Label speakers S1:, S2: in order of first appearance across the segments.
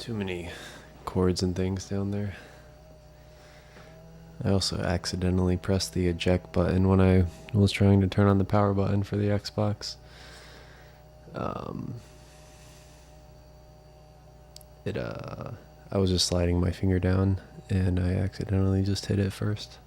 S1: Too many cords and things down there. I also accidentally pressed the eject button when I was trying to turn on the power button for the Xbox. I was just sliding my finger down and I accidentally just hit it first.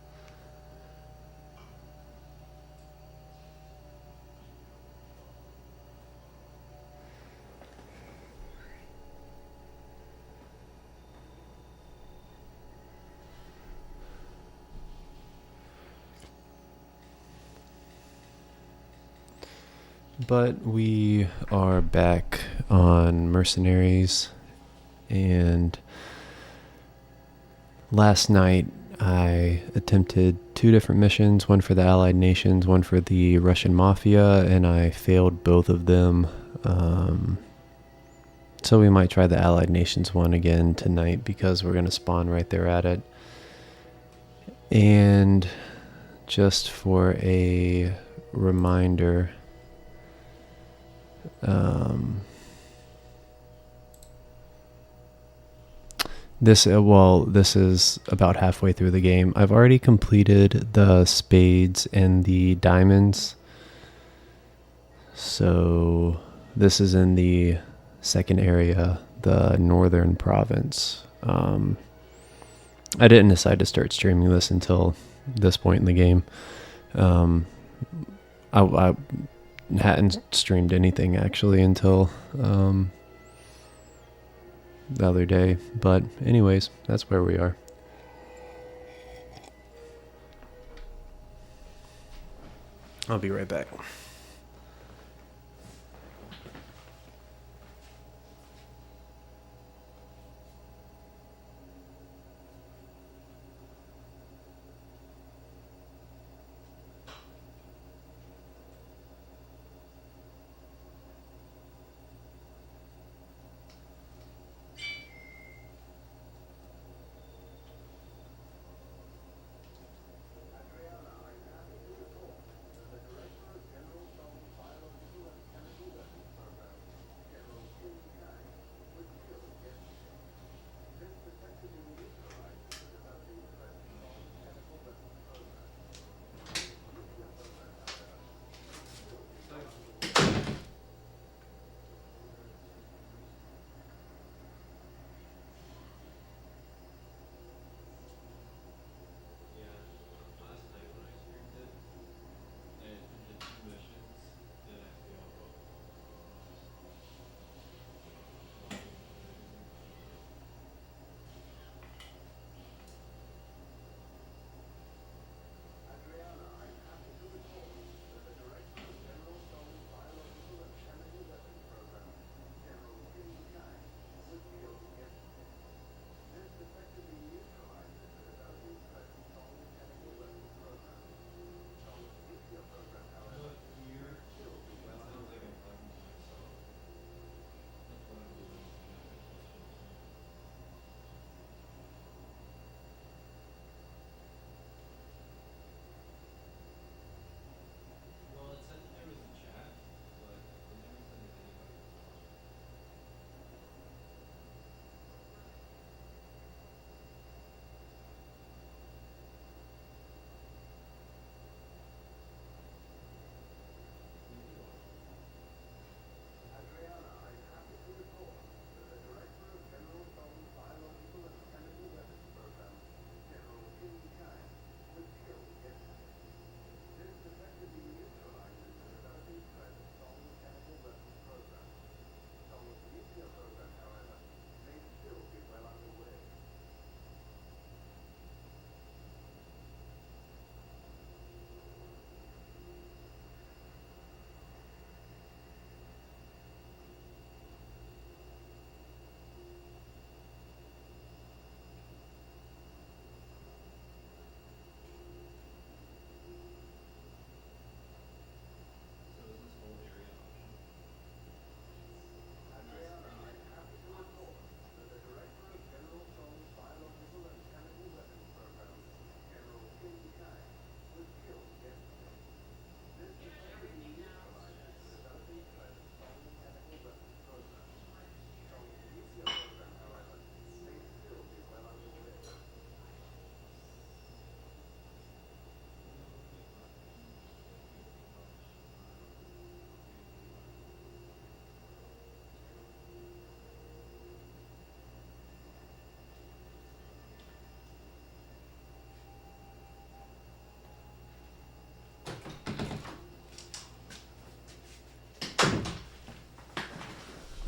S1: But we are back on Mercenaries, and last night I attempted 2 different missions, one for the Allied Nations, one for the Russian Mafia, and I failed both of them. So we might try the Allied Nations one again tonight because we're going to spawn right there at it. And just for a reminder, this is about halfway through the game. I've already completed the spades and the diamonds. So this is in the second area, the northern province. I didn't decide to start streaming this until this point in the game. I hadn't streamed anything actually until the other day. But anyways, that's where we are. I'll be right back.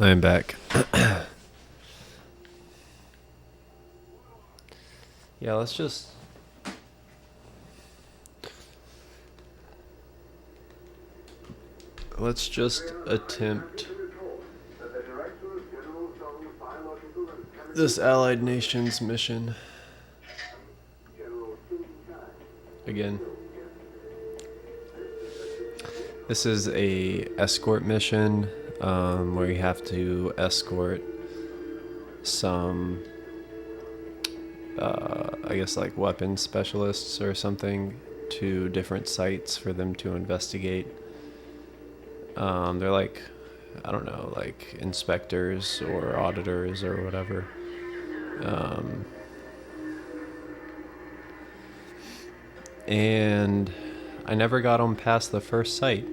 S1: I am back. Yeah, let's just attempt this Allied Nations mission again. This is a escort mission where you have to escort some, I guess, like weapons specialists or something to different sites for them to investigate. They're like, I don't know, like inspectors or auditors or whatever. And I never got them past the first site.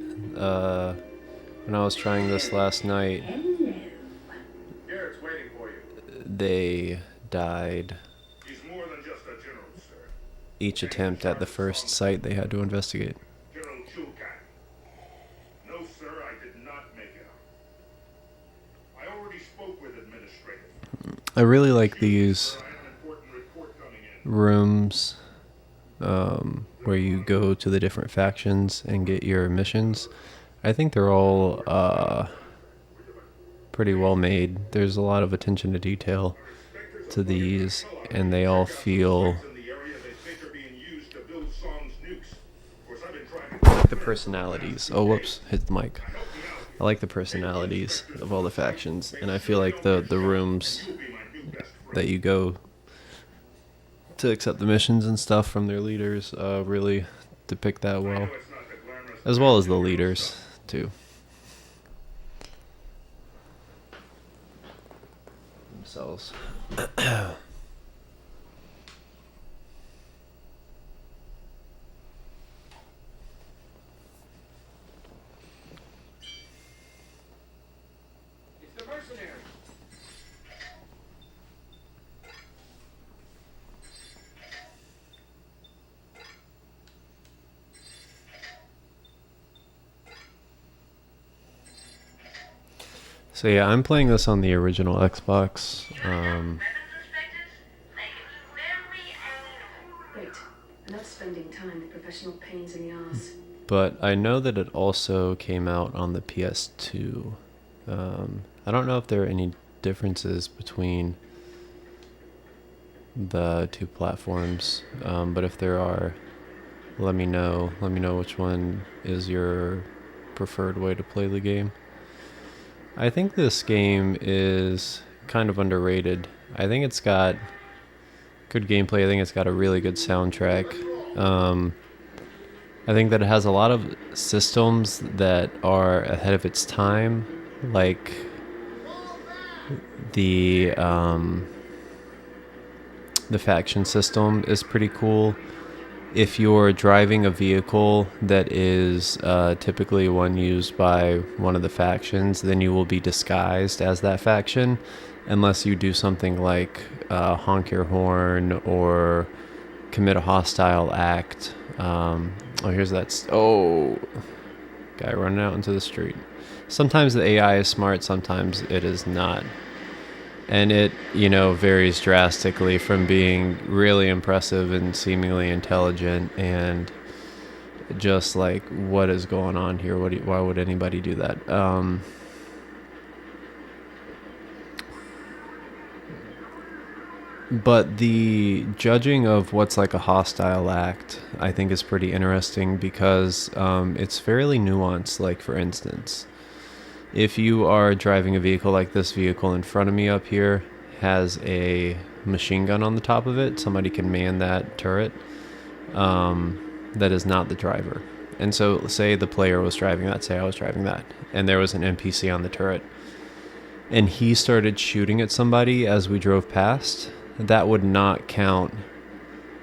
S1: When I was trying this last night,
S2: Garrett's waiting for you.
S1: they died
S2: He's more than just a general, sir.
S1: each attempt at the first site they had to investigate.
S2: General Chulkat. No, sir, I did not make it out. I already spoke with administrative.
S1: I really like these
S2: Sir, I have an important report coming in.
S1: rooms where you go to the different factions and get your missions. I think they're all pretty well made. There's a lot of attention to detail to these, and they all feel
S2: In the area they think are being used to build Song's nukes. Of course, I've been trying to
S1: the personalities. Oh, whoops, hit the mic. I like the personalities of all the factions, and I feel like the rooms
S2: be my new best friend.
S1: that you go to accept the missions and stuff from their leaders really depict that well,
S2: It's not the glamorous
S1: as well as the leaders too themselves.
S2: It's the Mercenaries.
S1: So yeah, I'm playing this on the original Xbox.
S3: Wait, enough spending time with professional pains in the arse.
S1: But I know that it also came out on the PS2. I don't know if there are any differences between the two platforms, but if there are, let me know. Let me know which one is your preferred way to play the game. I think this game is kind of underrated. I think it's got good gameplay. I think it's got a really good soundtrack. I think that it has a lot of systems that are ahead of its time, like the faction system is pretty cool. If you're driving a vehicle that is typically one used by one of the factions, then you will be disguised as that faction, unless you do something like honk your horn or commit a hostile act. Here's that. Guy running out into the street. Sometimes the AI is smart, sometimes it is not. And it, varies drastically from being really impressive and seemingly intelligent and just like, what is going on here? Why would anybody do that? But the judging of what's like a hostile act, I think, is pretty interesting because it's fairly nuanced. Like, for instance, if you are driving a vehicle like this vehicle in front of me up here has a machine gun on the top of it, somebody can man that turret. That is not the driver. And so say the player was driving that, say I was driving that, and there was an NPC on the turret, and he started shooting at somebody as we drove past, that would not count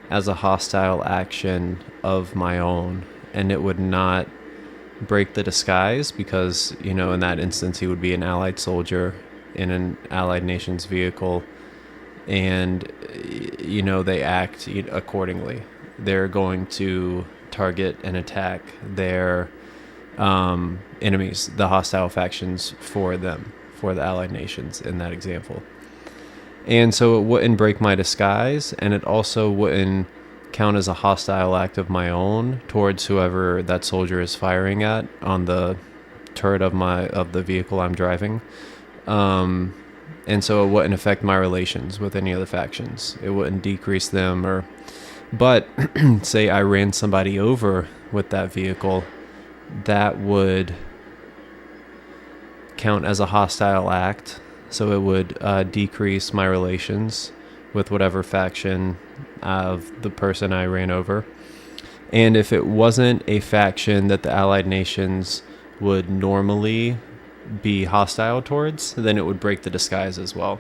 S1: as a hostile action of my own, and it would not break the disguise because, in that instance, he would be an allied soldier in an allied nation's vehicle, and, they act accordingly. They're going to target and attack their enemies, the hostile factions, for for the Allied nations in that example. And so it wouldn't break my disguise, and it also wouldn't count as a hostile act of my own towards whoever that soldier is firing at on the turret of the vehicle I'm driving. And so it wouldn't affect my relations with any of the factions. It wouldn't decrease them but say I ran somebody over with that vehicle, that would count as a hostile act. So it would decrease my relations with whatever faction of the person I ran over. And if it wasn't a faction that the Allied nations would normally be hostile towards, then it would break the disguise as well.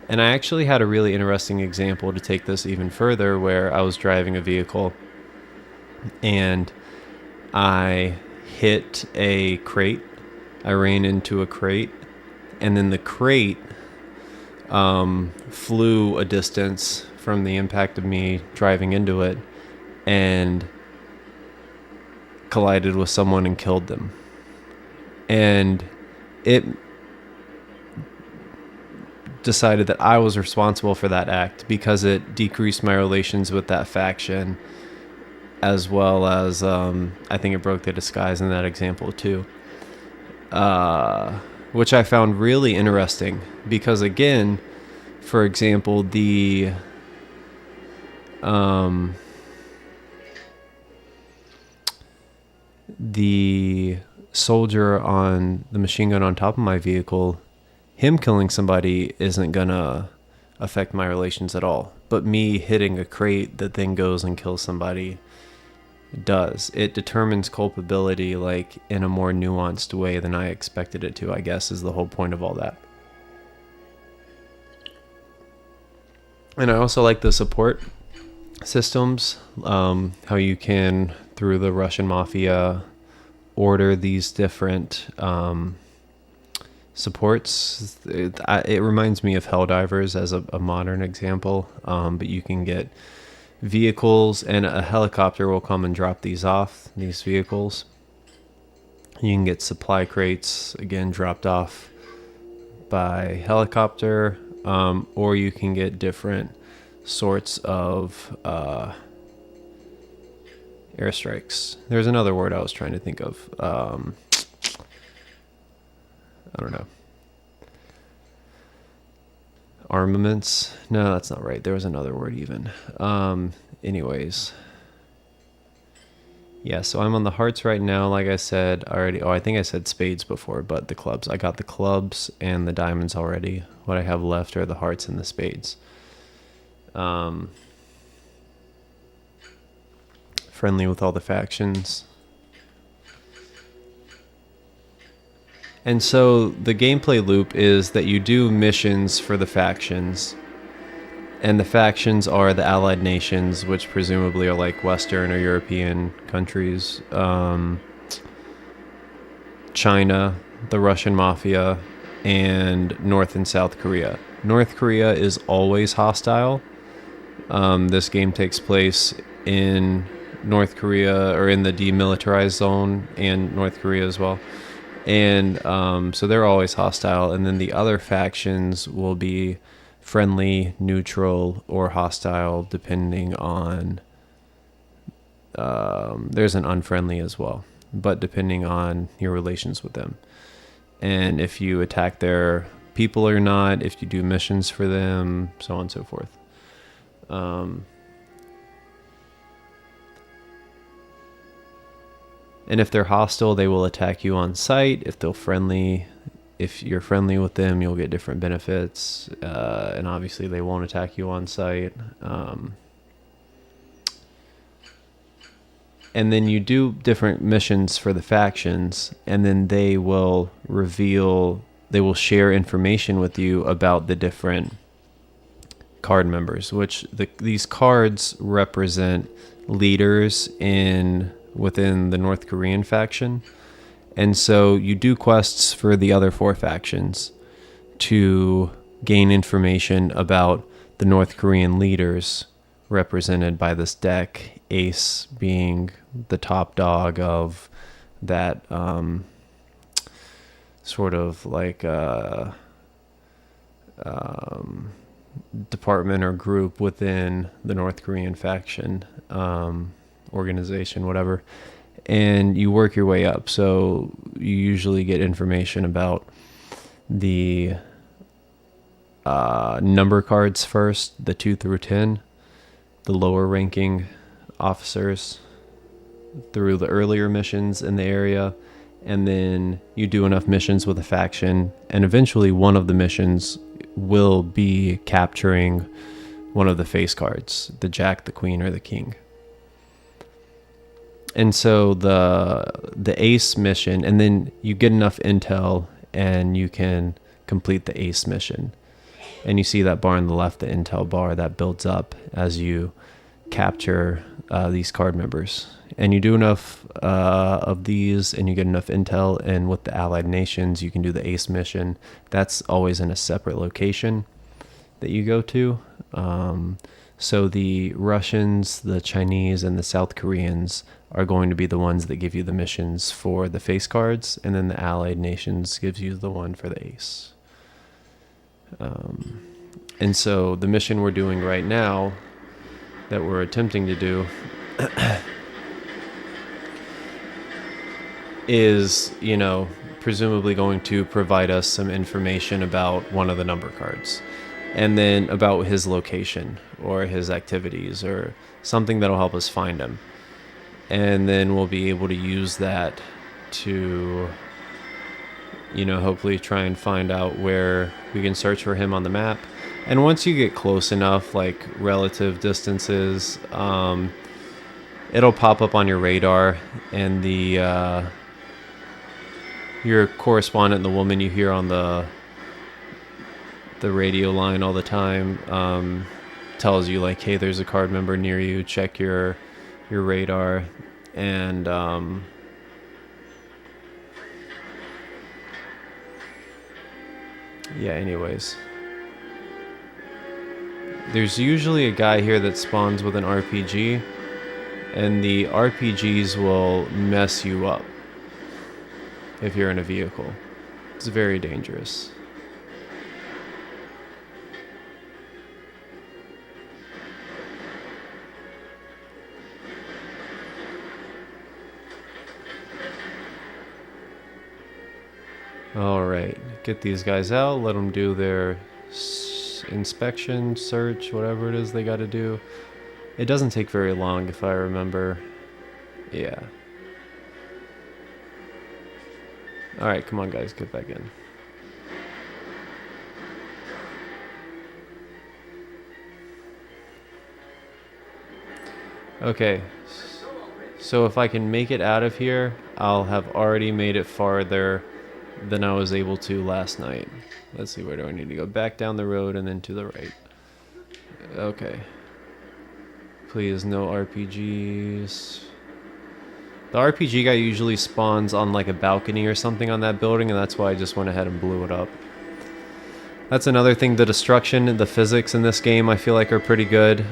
S1: And I actually had a really interesting example to take this even further, where I was driving a vehicle and I hit a crate. I ran into a crate, and then the crate flew a distance from the impact of me driving into it and collided with someone and killed them. And it decided that I was responsible for that act because it decreased my relations with that faction, as well as I think it broke the disguise in that example too. Which I found really interesting because, again, for example, the soldier on the machine gun on top of my vehicle, him killing somebody isn't gonna affect my relations at all. But me hitting a crate that then goes and kills somebody does. It determines culpability like in a more nuanced way than I expected it to, I guess, is the whole point of all that. And I also like the support systems, how you can, through the Russian mafia, order these different supports. It reminds me of Helldivers as a modern example, but you can get vehicles, and a helicopter will come and drop these vehicles. You can get supply crates, again, dropped off by helicopter, or you can get different sorts of airstrikes. There's another word I was trying to think of. I don't know. Armaments? No, that's not right. There was another word even. Anyways. Yeah, so I'm on the hearts right now. Like I said already. Oh, I think I said spades before, but the clubs. I got the clubs and the diamonds already. What I have left are the hearts and the spades. Friendly with all the factions. And so the gameplay loop is that you do missions for the factions. And the factions are the Allied nations, which presumably are like Western or European countries. China, the Russian mafia, and North and South Korea. North Korea is always hostile. This game takes place in North Korea, or in the demilitarized zone, and North Korea as well. And so they're always hostile. And then the other factions will be friendly, neutral, or hostile, depending on... there's an unfriendly as well, but depending on your relations with them. And if you attack their people or not, if you do missions for them, so on and so forth. And if they're hostile, they will attack you on sight. If you're friendly with them, you'll get different benefits. And obviously they won't attack you on sight. And then you do different missions for the factions, and then they will share information with you about the different card members, which these cards represent leaders within the North Korean faction. And so you do quests for the other four factions to gain information about the North Korean leaders, represented by this deck, Ace being the top dog of that sort of like department or group within the North Korean faction, organization, whatever, and you work your way up. So you usually get information about the number cards first, the 2 through 10, the lower ranking officers through the earlier missions in the area, and then you do enough missions with a faction, and eventually one of the missions will be capturing one of the face cards, the Jack, the Queen, or the King. And so the Ace mission, and then you get enough intel and you can complete the Ace mission. And you see that bar on the left, the intel bar, that builds up as you capture these card members. And you do enough of these and you get enough intel, and with the allied nations you can do the Ace mission. That's always in a separate location that you go to. So the Russians, the Chinese, and the South Koreans are going to be the ones that give you the missions for the face cards, and then the allied nations gives you the one for the Ace. And so the mission we're doing right now, that we're attempting to do, is, presumably going to provide us some information about one of the number cards, and then about his location or his activities or something that'll help us find him. And then we'll be able to use that to, hopefully try and find out where we can search for him on the map. And once you get close enough, like relative distances, it'll pop up on your radar, and the your correspondent, the woman you hear on the radio line all the time, tells you like, hey, there's a card member near you, check your radar. And anyways, there's usually a guy here that spawns with an RPG, and the RPGs will mess you up if you're in a vehicle. It's very dangerous. All right, get these guys out, let them do their inspection, search, whatever it is they got to do. It doesn't take very long if I remember. Yeah. All right, come on guys, get back in. Okay, so if I can make it out of here, I'll have already made it farther than I was able to last night. Let's see, where do I need to go? Back down the road and then to the right. Okay. Please, no RPGs. The RPG guy usually spawns on like a balcony or something on that building, and that's why I just went ahead and blew it up. That's another thing, the destruction, the physics in this game I feel like are pretty good.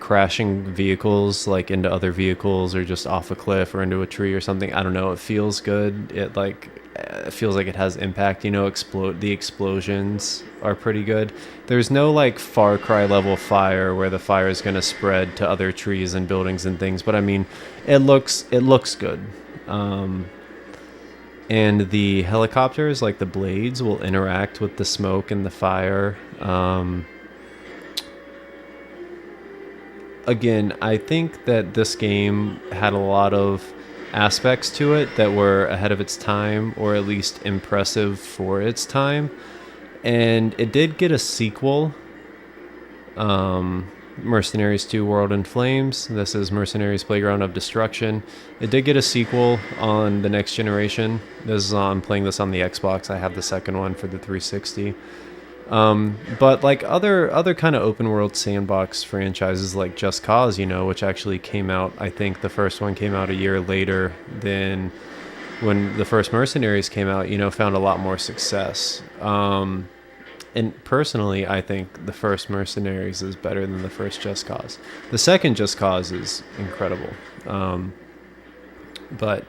S1: Crashing vehicles like into other vehicles or just off a cliff or into a tree or something. I don't know, it feels good. It feels like it has impact, the explosions are pretty good. There's no like Far Cry level fire where the fire is going to spread to other trees and buildings and things, but I mean, it looks good. And the helicopters, like the blades, will interact with the smoke and the fire. Again, I think that this game had a lot of aspects to it that were ahead of its time, or at least impressive for its time. And it did get a sequel, Mercenaries 2 World in Flames. This is Mercenaries Playground of Destruction. It did get a sequel on the next generation. I'm playing this on the Xbox. I have the second one for the 360. But like other kind of open world sandbox franchises like Just Cause, which actually came out, I think the first one came out a year later than when the first Mercenaries came out, found a lot more success. And personally, I think the first Mercenaries is better than the first Just Cause. The second Just Cause is incredible. But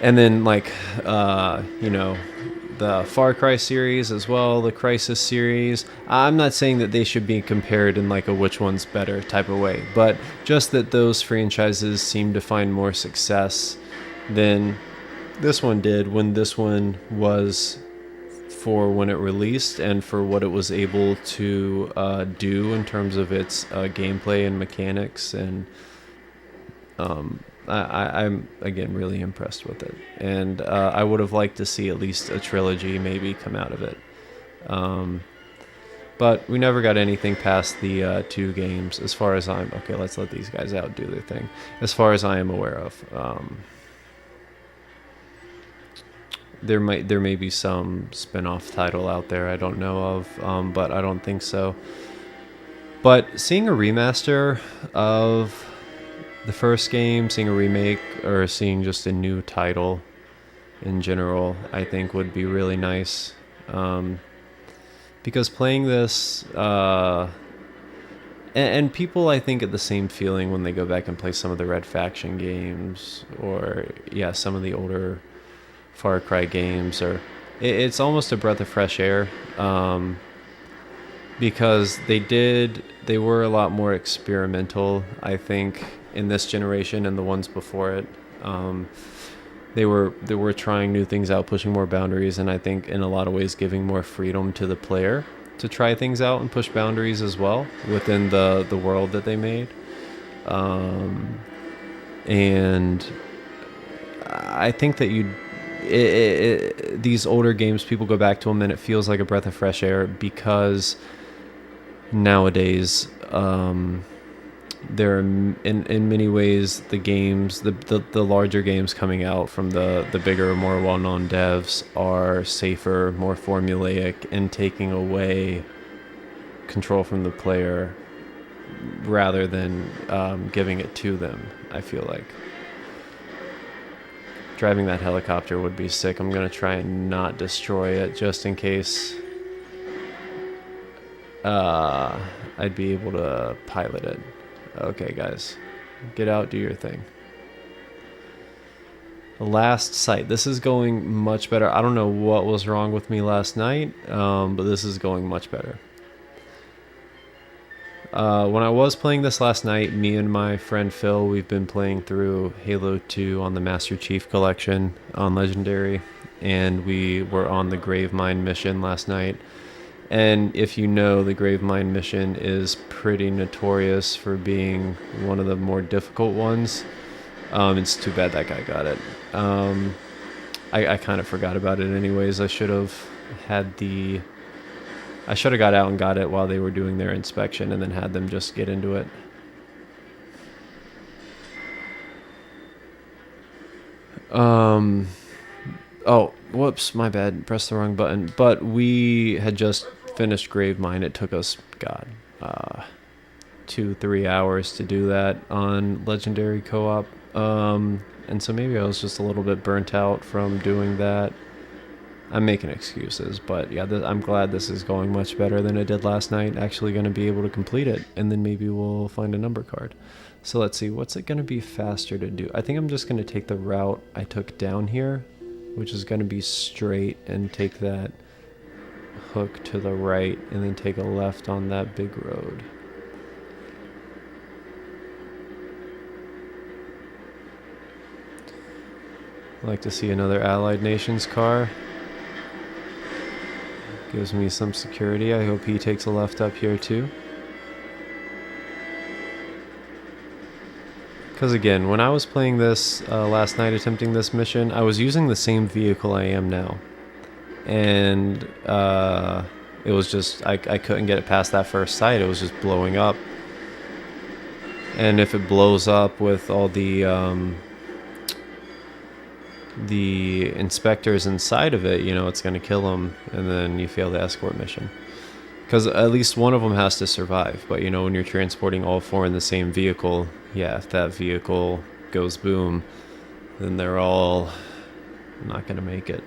S1: And then like the Far Cry series as well, the Crisis series. I'm not saying that they should be compared in like a which one's better type of way, but just that those franchises seem to find more success than this one did when this one was, for when it released and for what it was able to do in terms of its gameplay and mechanics. And I'm again really impressed with it, and I would have liked to see at least a trilogy maybe come out of it. But we never got anything past the 2 games, as far as I'm okay. Let's let these guys out do their thing, as far as I am aware of. There may be some spin-off title out there I don't know of, but I don't think so. But seeing a remaster of the first game, seeing a remake, or seeing just a new title in general, I think would be really nice. Because playing this, and people I think get the same feeling when they go back and play some of the Red Faction games, or some of the older Far Cry games, or it's almost a breath of fresh air. Because they were a lot more experimental, I think, in this generation and the ones before it. They were trying new things out, pushing more boundaries, and I think in a lot of ways giving more freedom to the player to try things out and push boundaries as well within the world that they made. And I think that these older games, people go back to them and it feels like a breath of fresh air, because nowadays there are in many ways the games, the larger games coming out from the bigger, more well-known devs are safer, more formulaic, and taking away control from the player rather than giving it to them. I feel like driving that helicopter would be sick. I'm gonna try and not destroy it just in case I'd be able to pilot it. Okay, guys, get out, do your thing. The last sight. This is going much better. I don't know what was wrong with me last night, but this is going much better. When I was playing this last night, me and my friend Phil, we've been playing through Halo 2 on the Master Chief Collection on Legendary, and we were on the Gravemind mission last night. And if you know, the Gravemind mission is pretty notorious for being one of the more difficult ones. It's too bad that guy got it. I kind of forgot about it anyways. I should have got out and got it while they were doing their inspection and then had them just get into it. Oh, whoops, my bad. Pressed the wrong button. But we had just finished Gravemind. It took us, 2-3 hours to do that on Legendary Co-op. And so maybe I was just a little bit burnt out from doing that. I'm making excuses, but yeah, I'm glad this is going much better than it did last night. Actually going to be able to complete it, and then maybe we'll find a number card. So let's see, what's it going to be faster to do? I think I'm just going to take the route I took down here, which is going to be straight, and take that hook to the right, and then take a left on that big road. I'd like to see another Allied Nations car. Gives me some security. I hope he takes a left up here too. Because again, when I was playing this last night, attempting this mission, I was using the same vehicle I am now. And it was just, I couldn't get it past that first sight. It was just blowing up. And if it blows up with all the inspectors inside of it, it's going to kill them, and then you fail the escort mission. Because at least one of them has to survive. But, when you're transporting all 4 in the same vehicle, if that vehicle goes boom, then they're all not going to make it.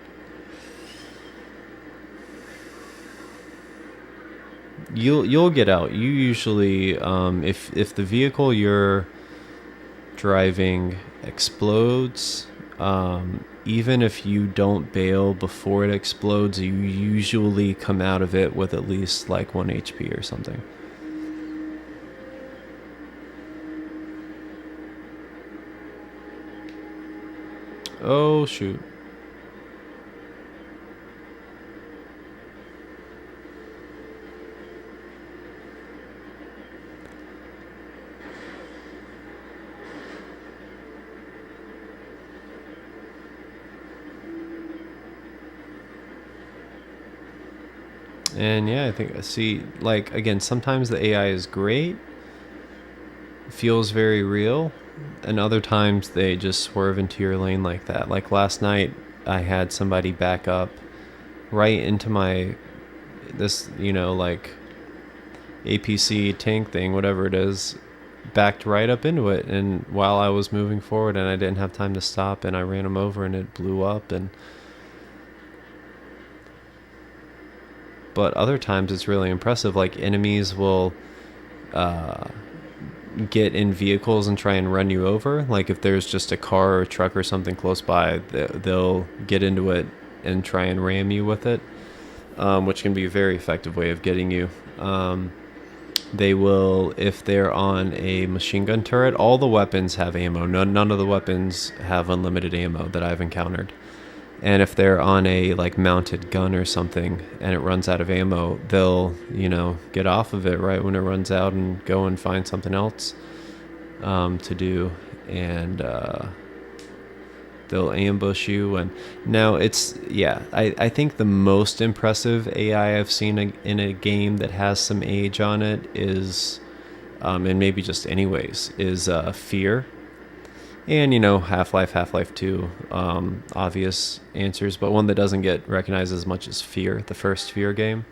S1: You'll get out. You usually, if the vehicle you're driving explodes, even if you don't bail before it explodes, you usually come out of it with at least like 1 HP or something. Oh, shoot. And yeah, I think, see, like, again, sometimes the AI is great, feels very real, and other times they just swerve into your lane like that. Like last night, I had somebody back up right into my, this, like APC tank thing, whatever it is, backed right up into it. And while I was moving forward and I didn't have time to stop, and I ran him over and it blew up. But other times it's really impressive. Like enemies will get in vehicles and try and run you over. Like if there's just a car or a truck or something close by, they'll get into it and try and ram you with it, which can be a very effective way of getting you. They will, if they're on a machine gun turret, all the weapons have ammo. None of the weapons have unlimited ammo that I've encountered. And if they're on a like mounted gun or something and it runs out of ammo, they'll, get off of it right when it runs out and go and find something else to do. And they'll ambush you. And now I think the most impressive AI I've seen in a game that has some age on it is, and maybe just anyways, is Fear. And, Half-Life 2, obvious answers, but one that doesn't get recognized as much as Fear, the first Fear game.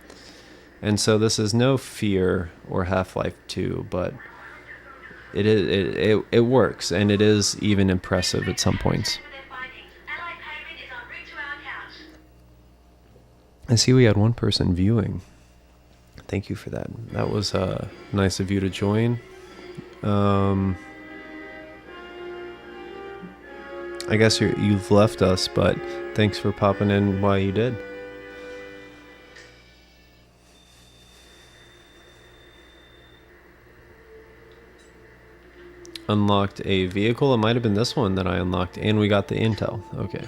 S1: And so this is no Fear or Half-Life 2, but it works, and it is even impressive at some points. I see we had one person viewing. Thank you for that. That was nice of you to join. I guess you've left us, but thanks for popping in while you did. Unlocked a vehicle. It might have been this one that I unlocked, and we got the intel. Okay.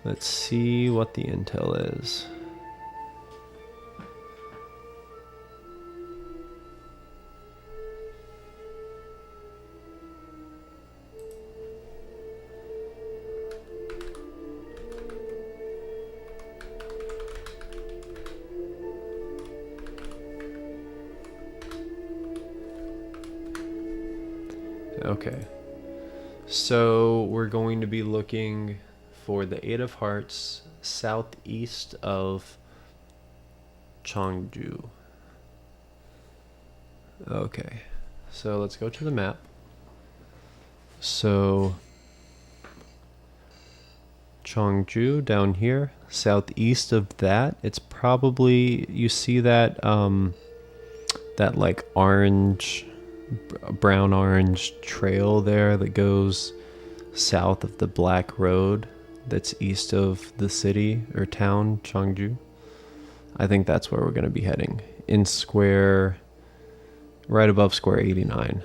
S1: Let's see what the intel is. Okay, so we're going to be looking for the Eight of Hearts southeast of Chongju. Okay, so let's go to the map. So Chongju down here, southeast of that, it's probably, you see that that like brown orange trail there that goes south of the Black Road that's east of the city or town Chongju. I think that's where we're going to be heading, in square, right above square 89.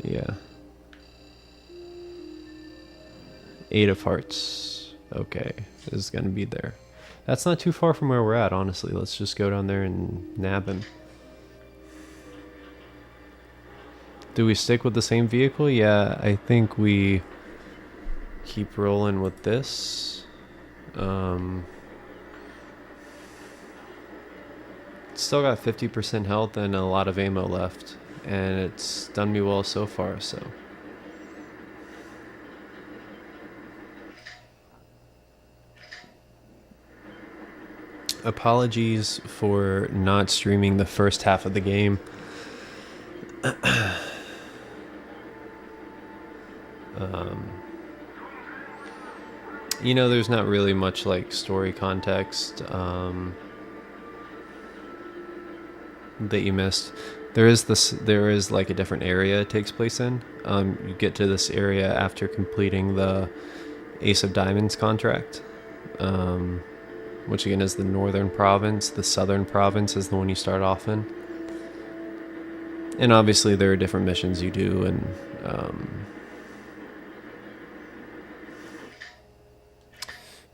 S1: Yeah. Eight of Hearts. Okay, is going to be there. That's not too far from where we're at, honestly. Let's just go down there and nab him. Do we stick with the same vehicle? Yeah, I think we keep rolling with this. Still got 50% health and a lot of ammo left, and it's done me well so far, so. Apologies for not streaming the first half of the game. There's not really much like story context that you missed. There is like a different area it takes place in. You get to this area after completing the Ace of Diamonds contract, um, which again is the northern province. The southern province is the one you start off in. And obviously there are different missions you do, and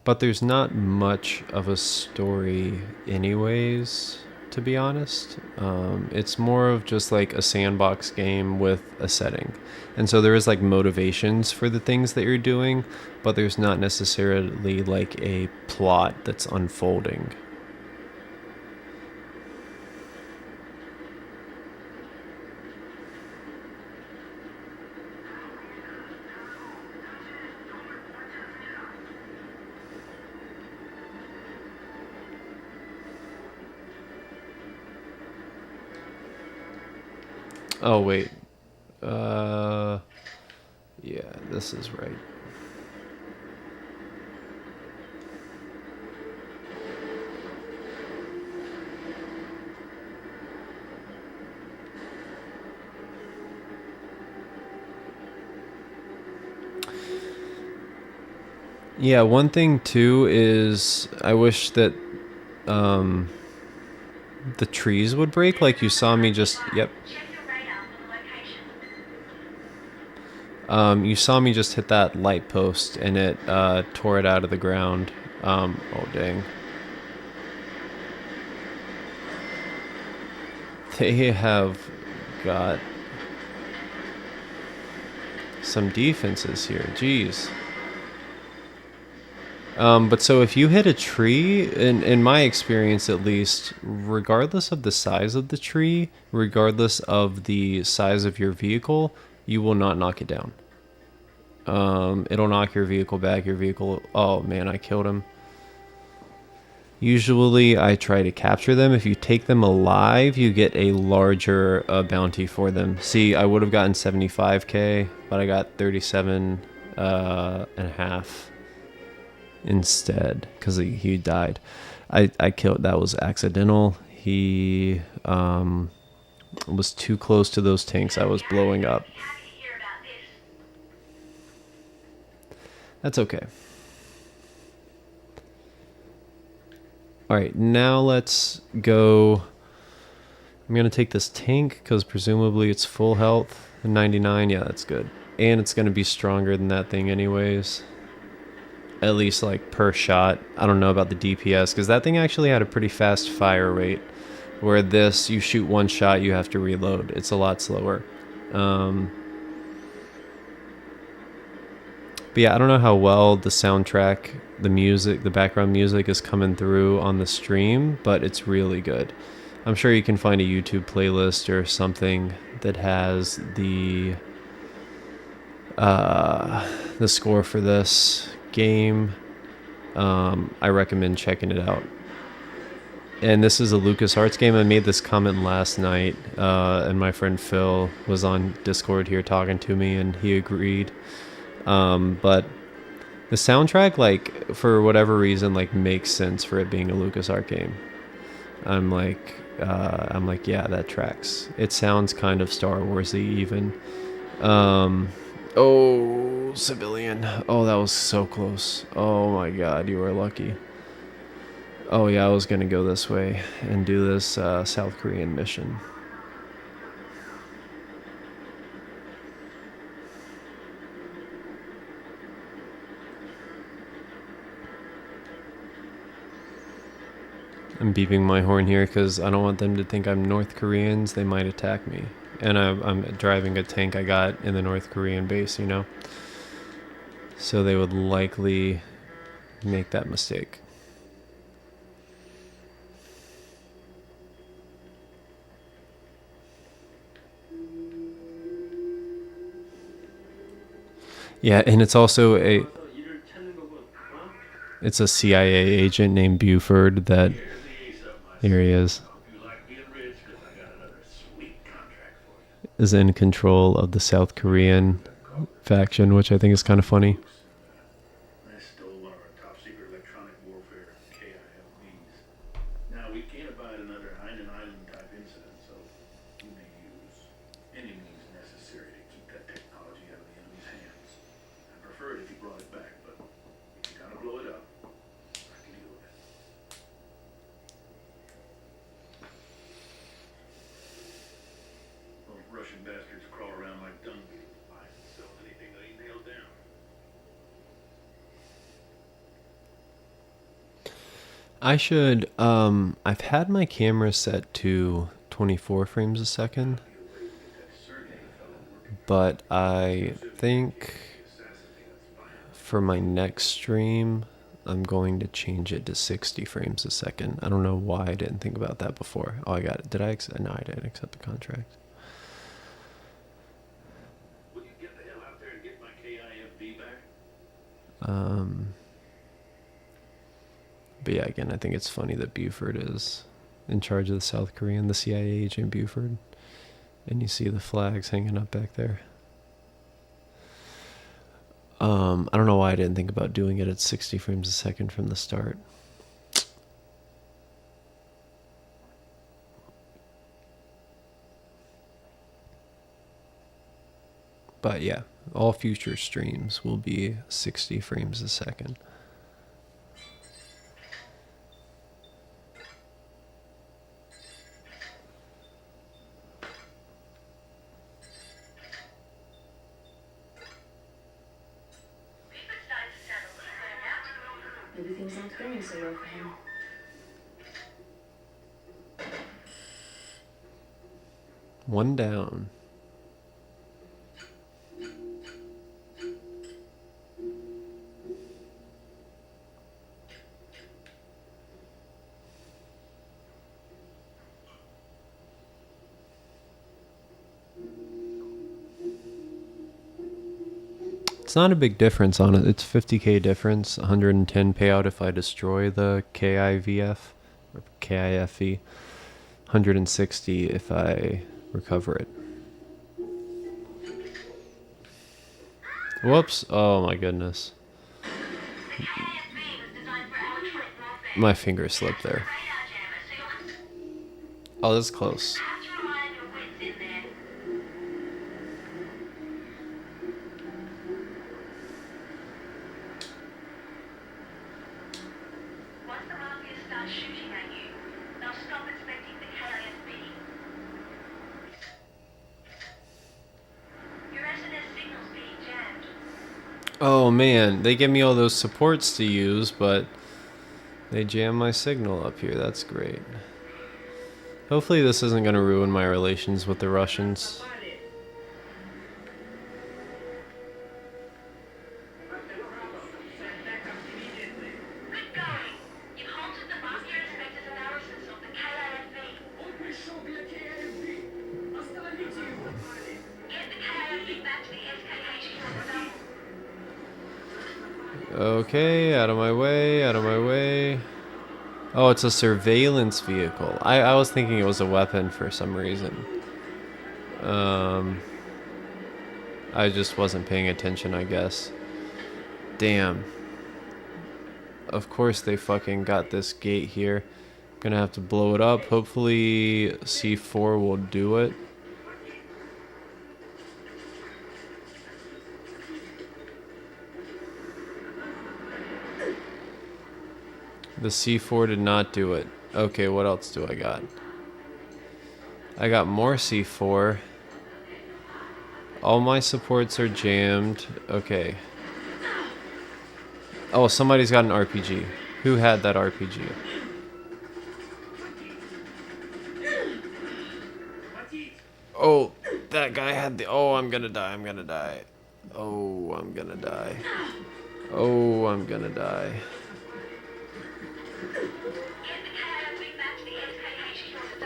S1: but there's not much of a story anyways, to be honest. It's more of just like a sandbox game with a setting. And so there is like motivations for the things that you're doing, but there's not necessarily like a plot that's unfolding. Oh wait. Uh yeah, this is right. Yeah, one thing too is I wish that um the trees would break like you saw me just yep. You saw me just hit that light post and it tore it out of the ground. Oh dang. They have got some defenses here. Jeez. But so if you hit a tree, in my experience at least, regardless of the size of the tree, regardless of the size of your vehicle, you will not knock it down. It'll knock your vehicle back. Your vehicle. Oh man, I killed him. Usually, I try to capture them. If you take them alive, you get a larger bounty for them. See, I would have gotten 75k, but I got 37 and a half instead because he died. I killed. That was accidental. He was too close to those tanks I was blowing up. That's okay. All right, now let's go. I'm going to take this tank because presumably it's full health. 99, yeah, that's good. And it's going to be stronger than that thing anyways. At least like per shot. I don't know about the DPS because that thing actually had a pretty fast fire rate. Where this, you shoot one shot, you have to reload. It's a lot slower. But yeah, I don't know how well the soundtrack, the music, the background music is coming through on the stream, but it's really good. I'm sure you can find a YouTube playlist or something that has the score for this game. I recommend checking it out. And this is a LucasArts game. I made this comment last night, and my friend Phil was on Discord here talking to me, and he agreed. But the soundtrack, like for whatever reason, like makes sense for it being a LucasArts game. I'm like, yeah, that tracks. It sounds kind of Star Warsy even. Oh, civilian. Oh, that was so close. Oh my God, you were lucky. Oh yeah, I was gonna go this way and do this South Korean mission. I'm beeping my horn here because I don't want them to think I'm North Koreans. They might attack me. And I'm driving a tank I got in the North Korean base, you know? So they would likely make that mistake. Yeah, and it's also it's a CIA agent named Buford that here he is in control of the South Korean faction, which I think is kind of funny.
S2: I stole one of our top secret electronic warfare KILBs. Now we can't abide another Heinen Island type incident, so you may
S1: I should. I've had my camera set to 24 frames a second, but I think for my next stream, I'm going to change it to 60 frames a second. I don't know why I didn't think about that before. Oh, I got it. Did I accept? No, I didn't accept the contract.
S2: Will you get the hell out there and get my KIFB back?
S1: But yeah, again, I think it's funny that Buford is in charge of the South Korean, the CIA agent Buford. And you see the flags hanging up back there. I don't know why I didn't think about doing it at 60 frames a second from the start. But yeah, all future streams will be 60 frames a second.
S3: Maybe things aren't going so well for him.
S1: One down. It's not a big difference on it. It's 50k difference, 110 payout if I destroy the KIVF or KIFE, 160 if I recover it. Whoops. Oh my goodness. My finger slipped there. Oh, that's close. Oh man, they give me all those supports to use, but they jam my signal up here. That's great. Hopefully this isn't going to ruin my relations with the Russians. Okay, out of my way, out of my way. Oh, it's a surveillance vehicle. I was thinking it was a weapon for some reason. I just wasn't paying attention, I guess. Damn. Of course they fucking got this gate here. Gonna have to blow it up. Hopefully C4 will do it. The C4 did not do it. Okay, what else do I got? I got more C4. All my supports are jammed. Okay. Oh, somebody's got an RPG. Who had that RPG? Oh, that guy had the... Oh, I'm gonna die, I'm gonna die. Oh, I'm gonna die. Oh, I'm gonna die.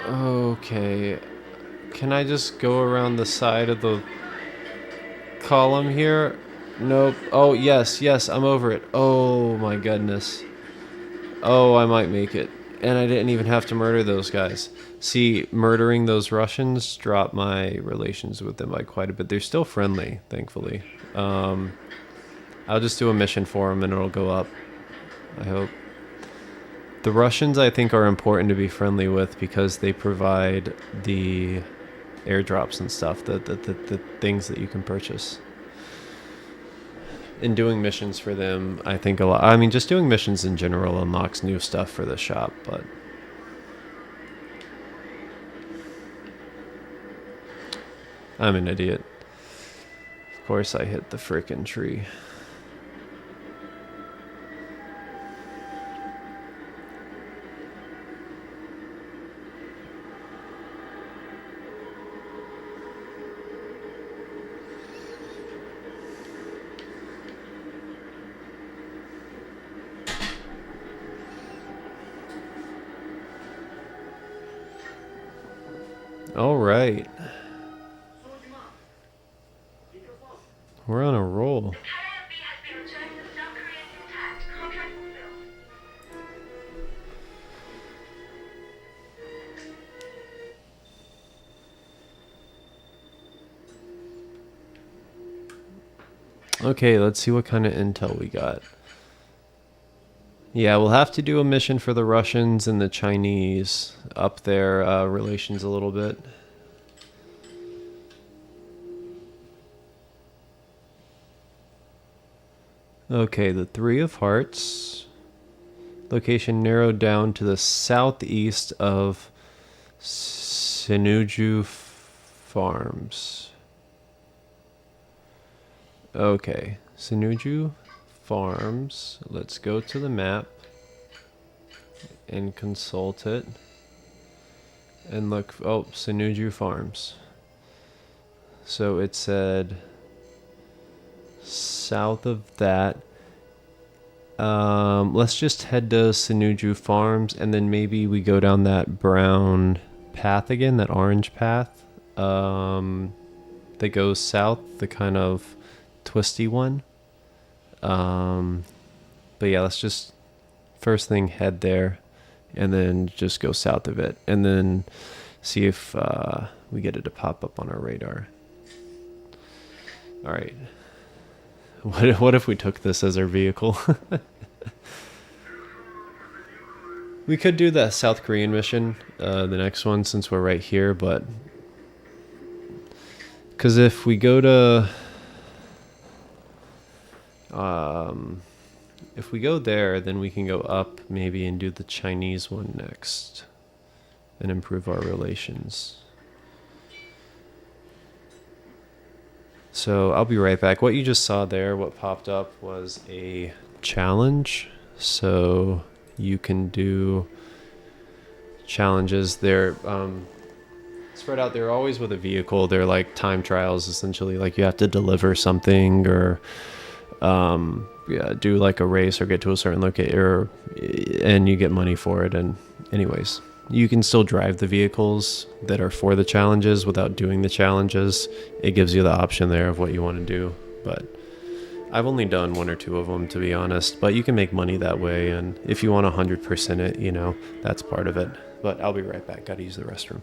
S1: Okay. Can I just go around the side of the column here? Nope. Oh, yes, yes, I'm over it. Oh, my goodness. Oh, I might make it. And I didn't even have to murder those guys. See, murdering those Russians dropped my relations with them by quite a bit. They're still friendly, thankfully. I'll just do a mission for them and it'll go up, I hope. The Russians, I think, are important to be friendly with because they provide the airdrops and stuff, the things that you can purchase. In doing missions for them, I think a lot... I mean, just doing missions in general unlocks new stuff for the shop, but... I'm an idiot. Of course I hit the frickin' tree. All right. We're on a roll. Okay, let's see what kind of intel we got. Yeah, we'll have to do a mission for the Russians and the Chinese, up their relations a little bit. Okay, the Three of Hearts. Location narrowed down to the southeast of Sinuju Farms. Okay, Sinuju Farms. Let's go to the map and consult it. And look, oh, Sinuju Farms. So it said south of that. Let's just head to Sinuju Farms, and then maybe we go down that brown path again, that orange path that goes south, the kind of twisty one. But yeah, let's just first thing head there, and then just go south of it, and then see if we get it to pop up on our radar. All right. What if we took this as our vehicle? We could do the South Korean mission, the next one, since we're right here, but because if we go to if we go there, then we can go up maybe and do the Chinese one next and improve our relations. So I'll be right back. What you just saw there, what popped up, was a challenge. So you can do challenges. They're spread out. They're always with a vehicle. They're like time trials, essentially. Like you have to deliver something or do like a race or get to a certain location, and you get money for it. And anyways, you can still drive the vehicles that are for the challenges without doing the challenges. It gives you the option there of what you want to do. But I've only done one or two of them, to be honest. But you can make money that way. And if you want 100% it, that's part of it. But I'll be right back. Got to use the restroom.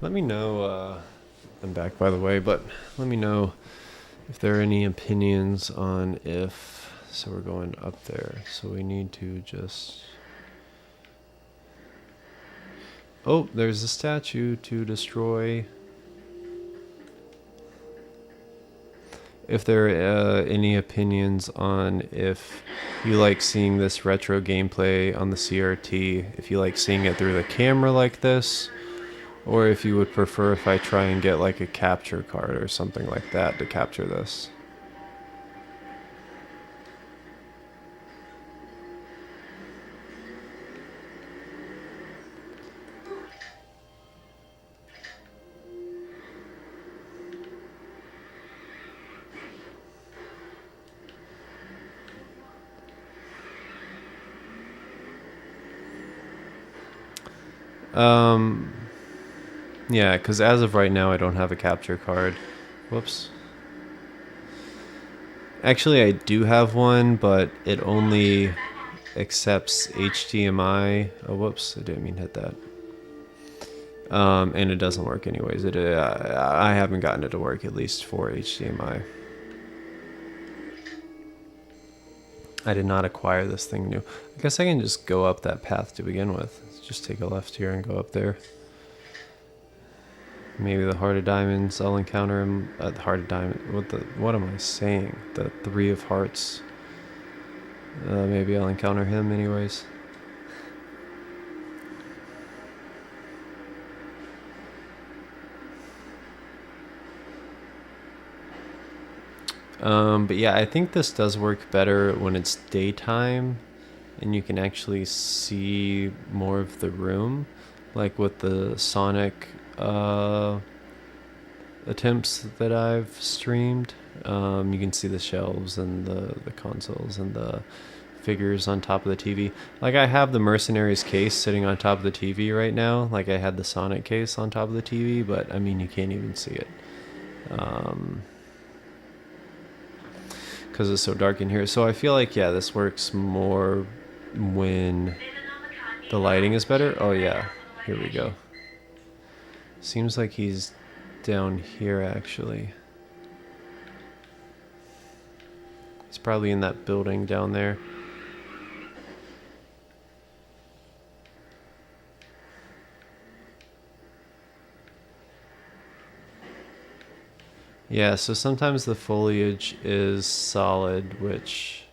S1: Let me know, I'm back by the way, but let me know if there are any opinions on so we're going up there. So we need to just, oh, there's a statue to destroy. If there are any opinions on if you like seeing this retro gameplay on the CRT, if you like seeing it through the camera like this, or if you would prefer if I try and get like a capture card or something like that to capture this. Yeah, because as of right now, I don't have a capture card. Whoops. Actually, I do have one, but it only accepts HDMI. Oh, whoops! I didn't mean to hit that. And it doesn't work anyways. I haven't gotten it to work at least for HDMI. I did not acquire this thing new. I guess I can just go up that path to begin with. Let's just take a left here and go up there. Maybe the Heart of Diamonds. I'll encounter him at the Heart of Diamonds. What am I saying? The Three of Hearts. Maybe I'll encounter him anyways. But yeah, I think this does work better when it's daytime and you can actually see more of the room, like with the Sonic attempts that I've streamed. You can see the shelves and the consoles and the figures on top of the TV. Like I have the Mercenaries case sitting on top of the TV right now. Like I had the Sonic case on top of the TV, but I mean you can't even see it. Because it's so dark in here. So I feel like, yeah, this works more when the lighting is better. Oh yeah, here we go. Seems like he's down here actually. He's probably in that building down there. Yeah, so sometimes the foliage is solid, which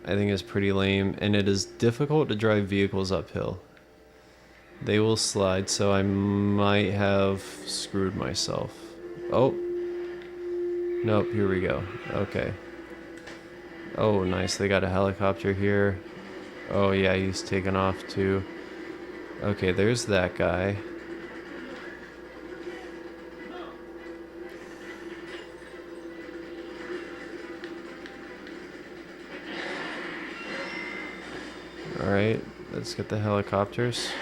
S1: I think is pretty lame, and it is difficult to drive vehicles uphill. They will slide, so I might have screwed myself. Oh. Nope, here we go. Okay. Oh, nice. They got a helicopter here. Oh, yeah, he's taking off too. Okay, there's that guy. Alright, let's get the helicopters.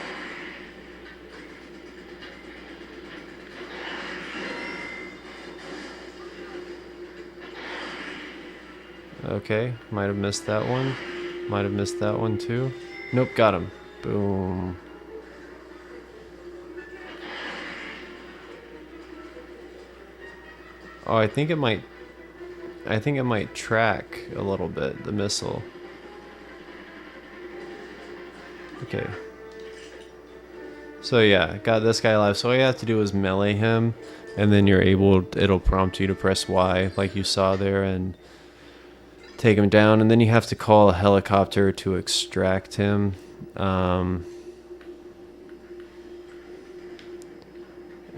S1: Okay, might have missed that one. Might have missed that one too. Nope, got him. Boom. Oh, I think it might track a little bit, the missile. Okay. So yeah, got this guy alive. So all you have to do is melee him, and then it'll prompt you to press Y like you saw there and take him down, and then you have to call a helicopter to extract him. And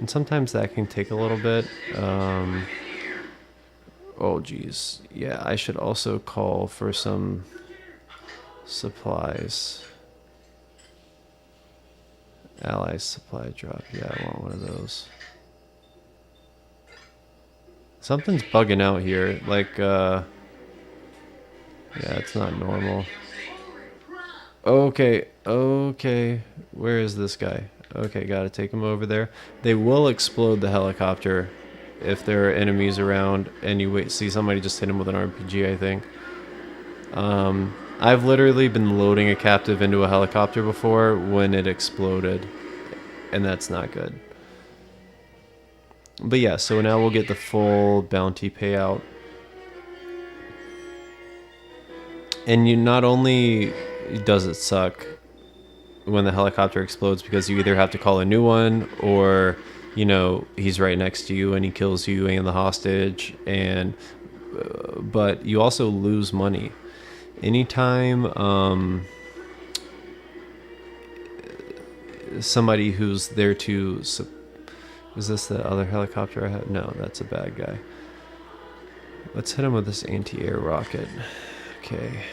S1: sometimes that can take a little bit. Oh geez, yeah, I should also call for some supplies. Allies supply drop. Yeah, I want one of those. Something's bugging out here. Like, yeah, it's not normal. Okay, okay. Where is this guy? Okay, gotta take him over there. They will explode the helicopter if there are enemies around, and you see somebody just hit him with an RPG, I think. I've literally been loading a captive into a helicopter before when it exploded, and that's not good. But yeah, so now we'll get the full bounty payout. And you not only does it suck when the helicopter explodes because you either have to call a new one or, you know, he's right next to you and he kills you and the hostage, and but you also lose money. Anytime somebody who's there to... Is this the other helicopter I had? No, that's a bad guy. Let's hit him with this anti-air rocket. Okay.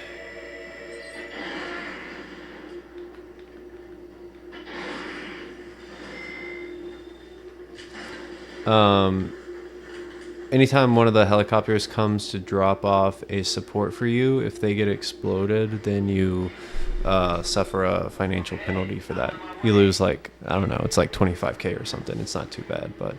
S1: anytime one of the helicopters comes to drop off a support for you, if they get exploded, then you suffer a financial penalty for that. You lose like, I don't know, it's like 25K or something. It's not too bad, but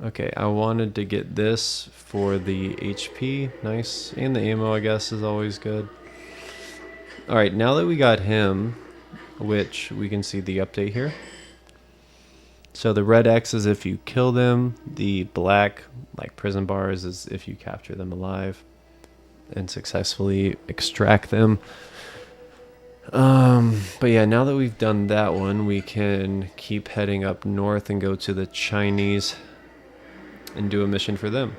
S1: okay, I wanted to get this for the HP. Nice. And the ammo, I guess, is always good. Alright, now that we got him, which we can see the update here. So the red X is if you kill them. The black, like prison bars, is if you capture them alive and successfully extract them. But yeah, now that we've done that one, we can keep heading up north and go to the Chinese and do a mission for them.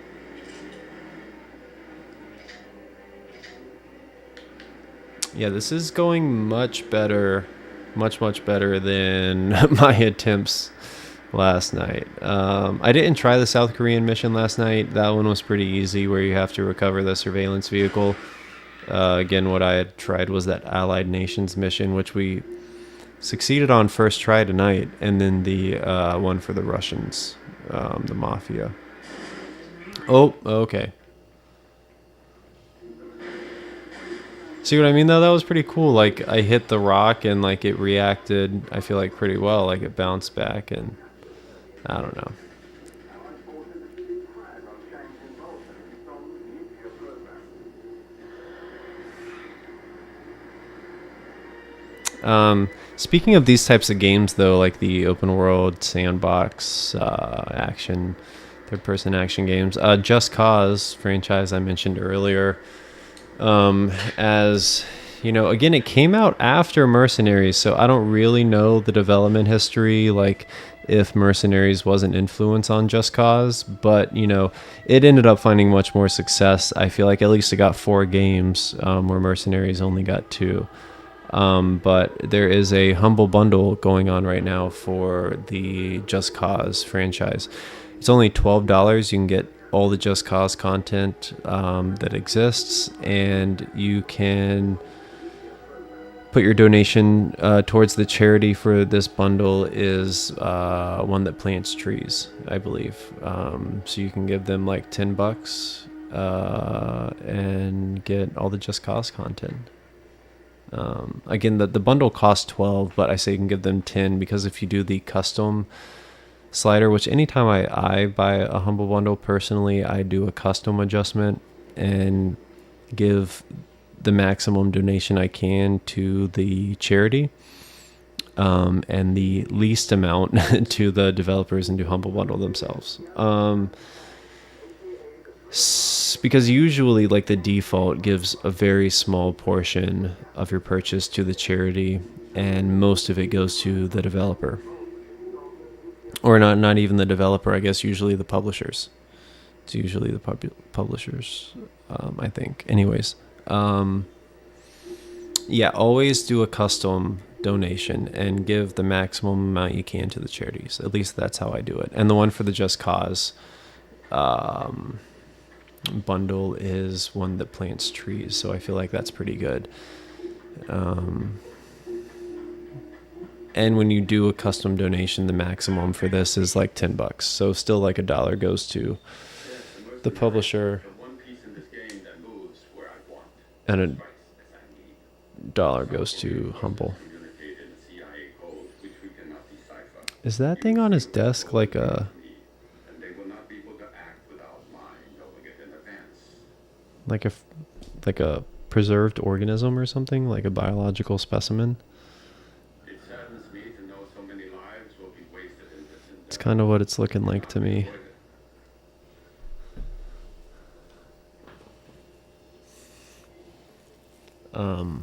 S1: Yeah, this is going much better, much better than my attempts last night. I didn't try the South Korean mission last night. That one was pretty easy, where you have to recover the surveillance vehicle. Again, what I had tried was that Allied Nations mission, which we succeeded on first try tonight, and then the one for the Russians, the Mafia. Oh, okay. See what I mean, though? That was pretty cool. Like, I hit the rock and, like, it reacted, I feel like, pretty well. Like, it bounced back, and I don't know. Speaking of these types of games, though, like the open world sandbox action, third-person action games, Just Cause franchise I mentioned earlier, as you know, again, it came out after Mercenaries, so I don't really know the development history, like if Mercenaries was an influence on Just Cause, but you know, it ended up finding much more success. I feel like at least it got 4 games, where Mercenaries only got 2. But there is a humble bundle going on right now for the Just Cause franchise. It's only $12. You can get all the Just Cause content that exists, and you can put your donation towards the charity for this bundle is one that plants trees, I believe. So you can give them like $10 and get all the Just Cause content. Again, the bundle costs 12, but I say you can give them 10 because if you do the custom slider, which anytime I buy a humble bundle personally, I do a custom adjustment and give the maximum donation I can to the charity, and the least amount to the developers and do humble bundle themselves. Because usually, like, the default gives a very small portion of your purchase to the charity, and most of it goes to the developer, or not even the developer. I guess usually the publishers. It's usually the publishers, I think. Anyways, yeah, always do a custom donation and give the maximum amount you can to the charities. At least that's how I do it. And the one for the Just Cause bundle is one that plants trees, so I feel like that's pretty good. And when you do a custom donation, the maximum for this is like $10, so still like $1 goes to the publisher and $1 goes to Humble. Is that thing on his desk like a like a like a preserved organism or something, like a biological specimen? It's kind of what it's looking like to me.
S2: South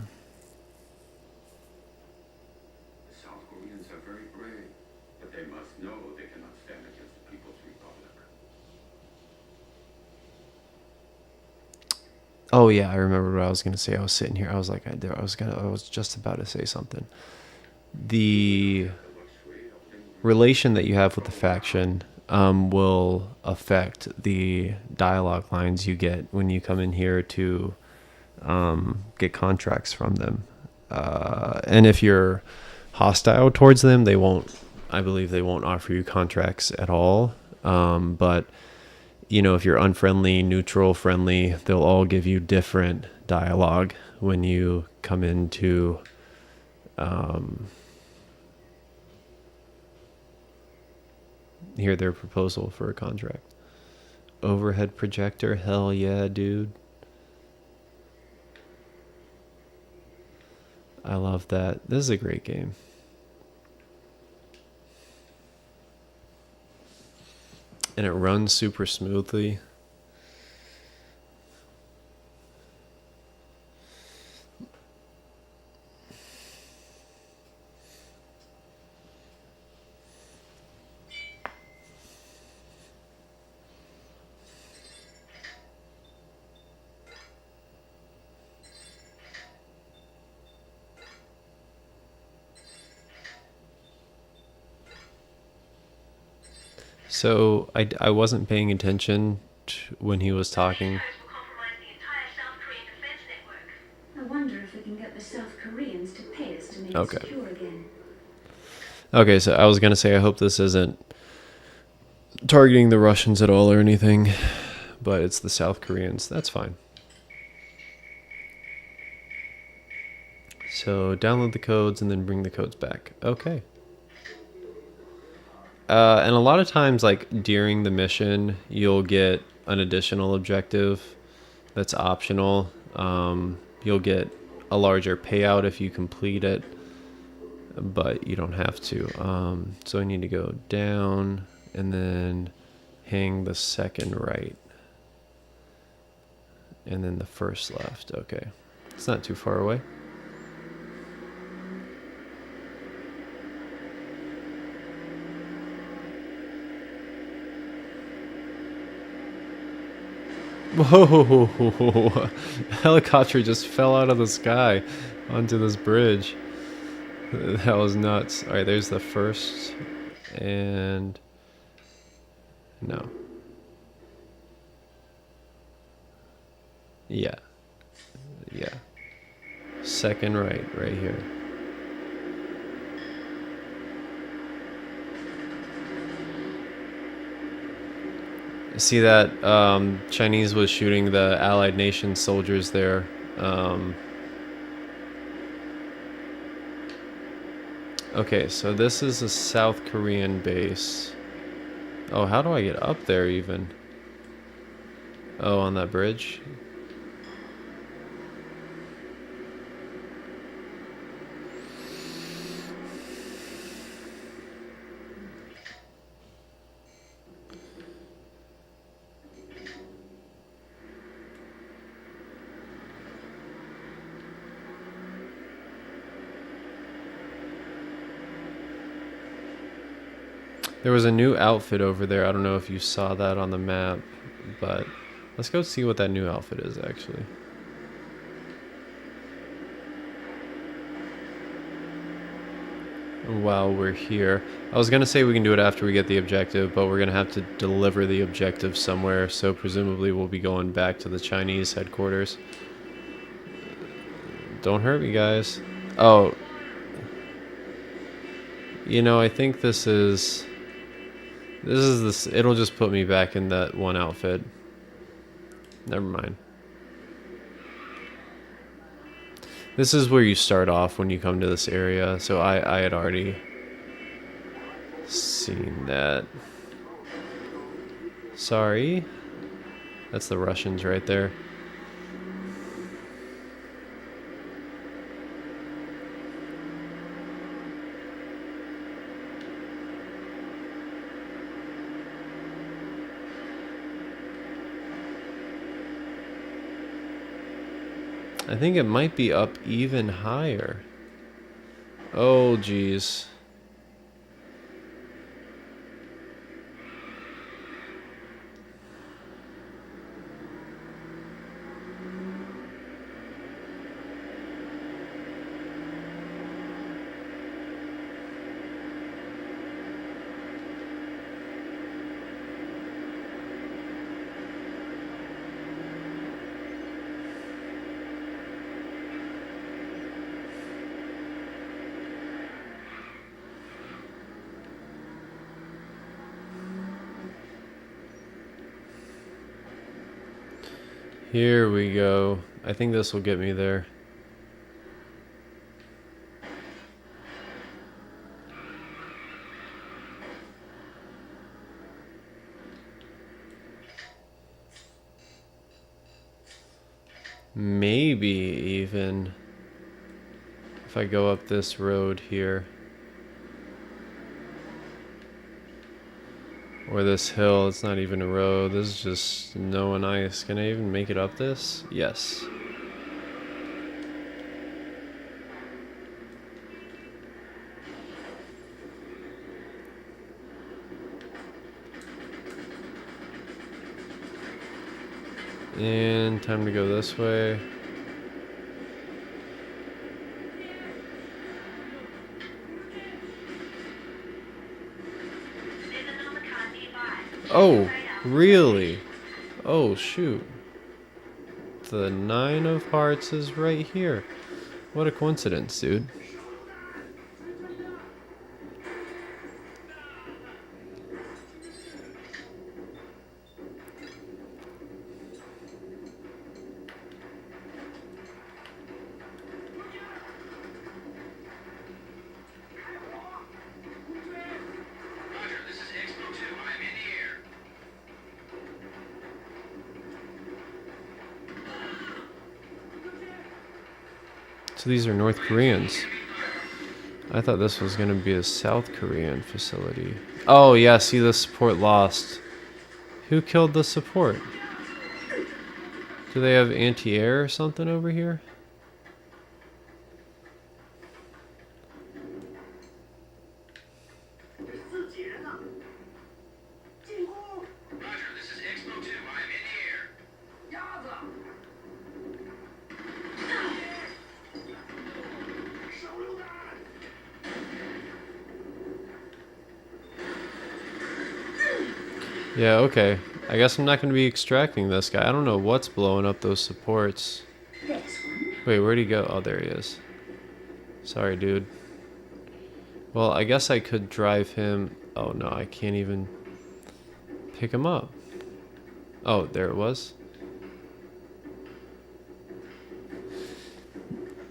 S2: Koreans are very brave, but they must know they cannot stand against the People's Republic.
S1: Oh yeah, I remember what I was gonna say. I was sitting here. I was like, I was just about to say something. The relation that you have with the faction will affect the dialogue lines you get when you come in here to get contracts from them. And if you're hostile towards them, they won't. I believe they won't offer you contracts at all. But if you're unfriendly, neutral, friendly, they'll all give you different dialogue when you come into hear their proposal for a contract. Overhead projector, hell yeah, dude. I love that. This is a great game. And it runs super smoothly. So I wasn't paying attention when he was talking.
S3: I wonder if we can get the South Koreans to pay us to make
S1: Okay.
S3: it secure again.
S1: Okay, so I was going to say I hope this isn't targeting the Russians at all or anything, but it's the South Koreans. That's fine. So download the codes and then bring the codes back. Okay. And a lot of times, like during the mission, you'll get an additional objective that's optional. You'll get a larger payout if you complete it, but you don't have to. So I need to go down and then hang the second right. And then the first left. Okay. It's not too far away. Whoa! Helicopter just fell out of the sky onto this bridge. That was nuts. Alright, there's the first. And... no. Yeah. Yeah. Second right here. See that Chinese was shooting the Allied nation soldiers there. Okay, so this is a South Korean base. Oh, how do I get up there even? Oh, on that bridge? There was a new outfit over there. I don't know if you saw that on the map, but let's go see what that new outfit is actually. While we're here, I was gonna say we can do it after we get the objective, but we're gonna have to deliver the objective somewhere, so presumably we'll be going back to the Chinese headquarters. Don't hurt me, guys. Oh, I think this is this. It'll just put me back in that one outfit. Never mind. This is where you start off when you come to this area, so I had already seen that. Sorry. That's the Russians right there. I think it might be up even higher. Oh, geez. Here we go. I think this will get me there. Maybe even if I go up this road here. Or this hill, it's not even a road. This is just snow and ice. Can I even make it up this? Yes. And time to go this way. Oh, really? Oh, shoot. The 9 of hearts is right here. What a coincidence, dude. So these are North Koreans. I thought this was going to be a South Korean facility. Oh, yeah, see the support lost. Who killed the support? Do they have anti-air or something over here? Yeah, okay. I guess I'm not going to be extracting this guy. I don't know what's blowing up those supports. Wait, where'd he go? Oh, there he is. Sorry, dude. Well, I guess I could drive him. Oh, no, I can't even pick him up. Oh, there it was.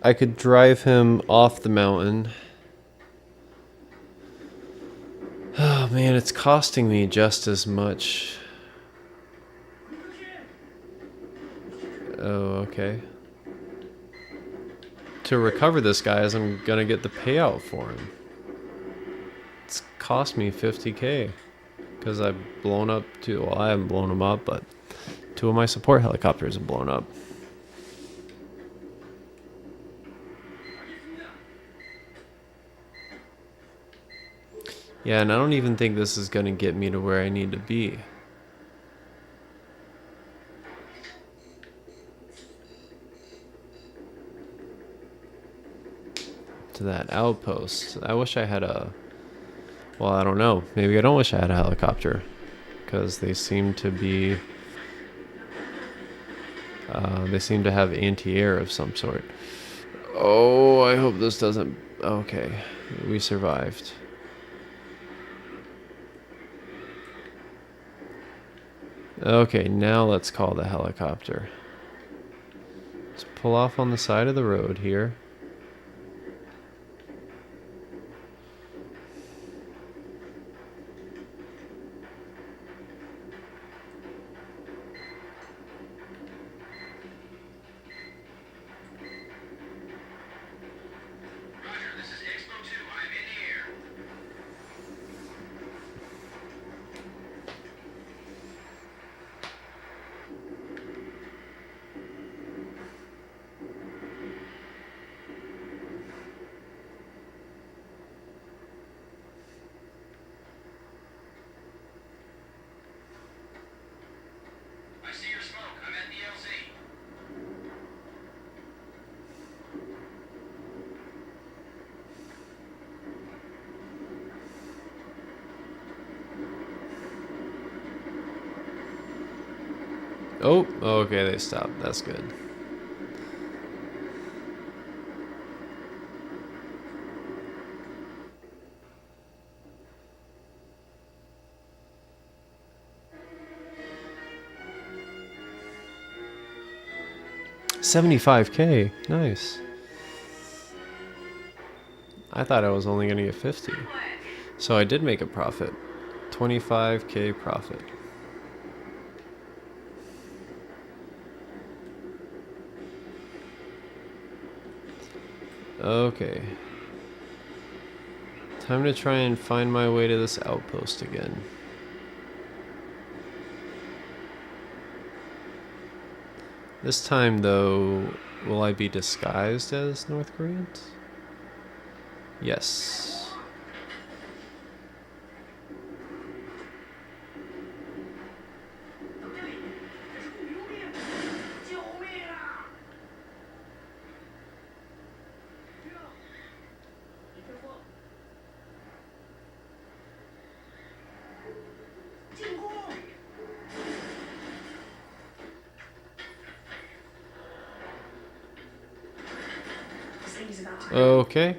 S1: I could drive him off the mountain. Oh, man, it's costing me just as much. Oh, okay. To recover this guy as I'm gonna get the payout for him. It's cost me 50k. Because I've blown up two. Well, I haven't blown them up, but 2 of my support helicopters have blown up. Yeah, and I don't even think this is going to get me to where I need to be. To that outpost. I wish I had a... Well, I don't know. Maybe I don't wish I had a helicopter. Because they seem to be... they seem to have anti-air of some sort. Oh, I hope this doesn't... Okay, we survived. Okay, now let's call the helicopter. Let's pull off on the side of the road here. Oh, okay, they stopped. That's good. 75K. Nice. I thought I was only going to get 50. So I did make a profit. 25K profit. Okay. Time to try and find my way to this outpost again. This time, though, will I be disguised as North Koreans? Yes. Okay.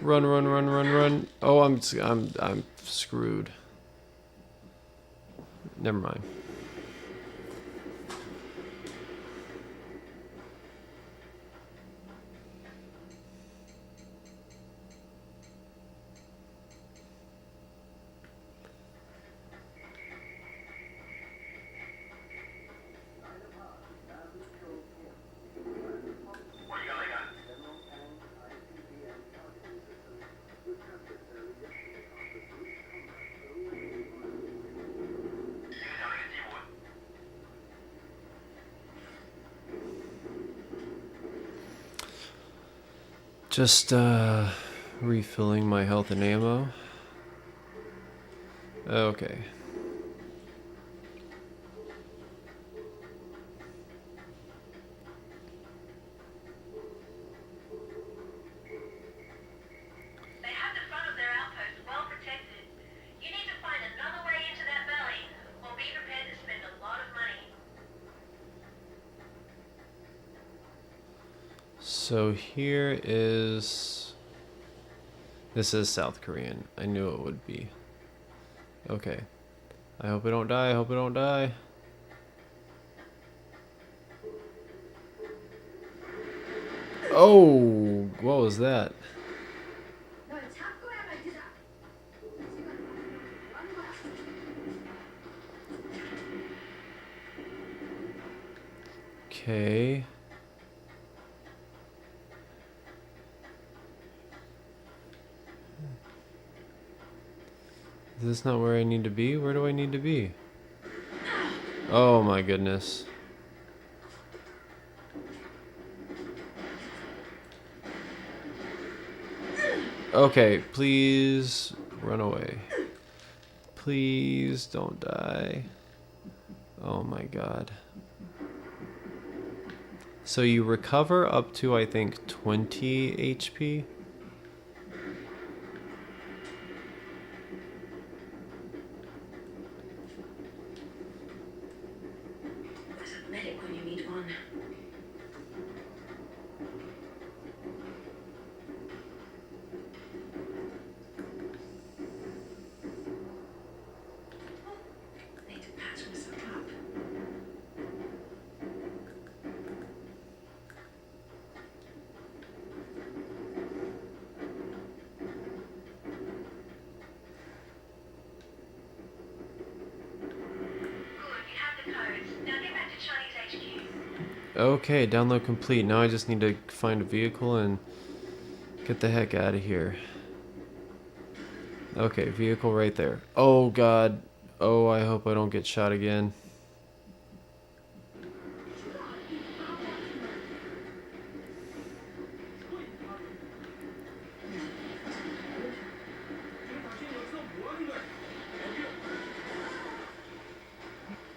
S1: Run, run, run, run, run. Oh, I'm screwed. Never mind. Just refilling my health and ammo. Okay.
S4: They have the front of their outpost well protected. You need to find another way into that valley, or be prepared to spend a lot of money.
S1: So here is... This is South Korean. I knew it would be. Okay. I hope I don't die. I hope I don't die. Oh, what was that? Okay. Is this not where I need to be? Where do I need to be? Oh my goodness. Okay, please run away. Please don't die. Oh my god. So you recover up to, I think, 20 HP?
S3: There's a medic when you meet one. Need to patch myself up.
S4: Good, you have the codes. Now get back to Chinese HQ.
S1: Okay, download complete. Now I just need to find a vehicle and get the heck out of here. Okay, vehicle right there. Oh god. Oh, I hope I don't get shot again.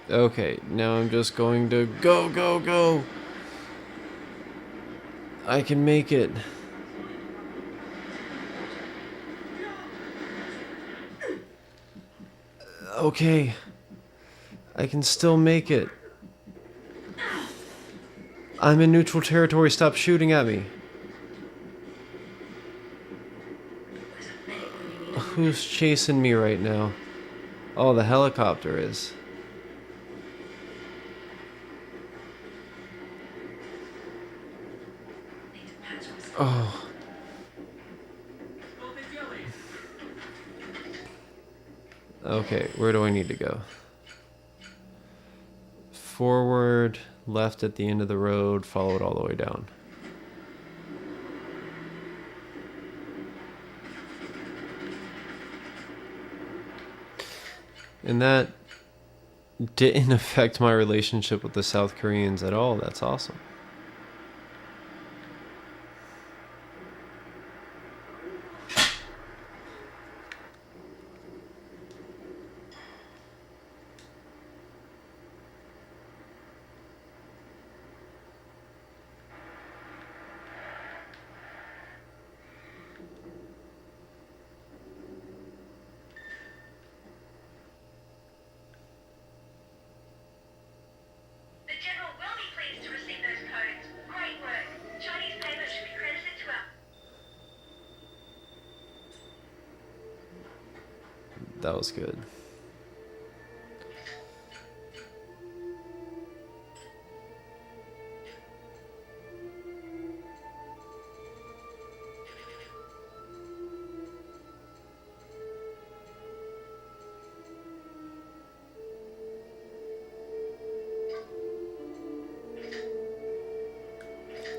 S1: Okay, now I'm just going to go, go, go. I can make it. Okay. I can still make it. I'm in neutral territory. Stop shooting at me.
S3: There's a medic when you meet one.
S1: Who's chasing me right now? Oh, the helicopter is.
S3: casualties.
S1: Oh. Okay, where do I need to go? Forward, left at the end of the road, follow it all the way down. And that didn't affect my relationship with the South Koreans at all. That's awesome.
S4: The General will be pleased to receive those codes. Great work. Chinese payment should be credited to our...
S1: That was good.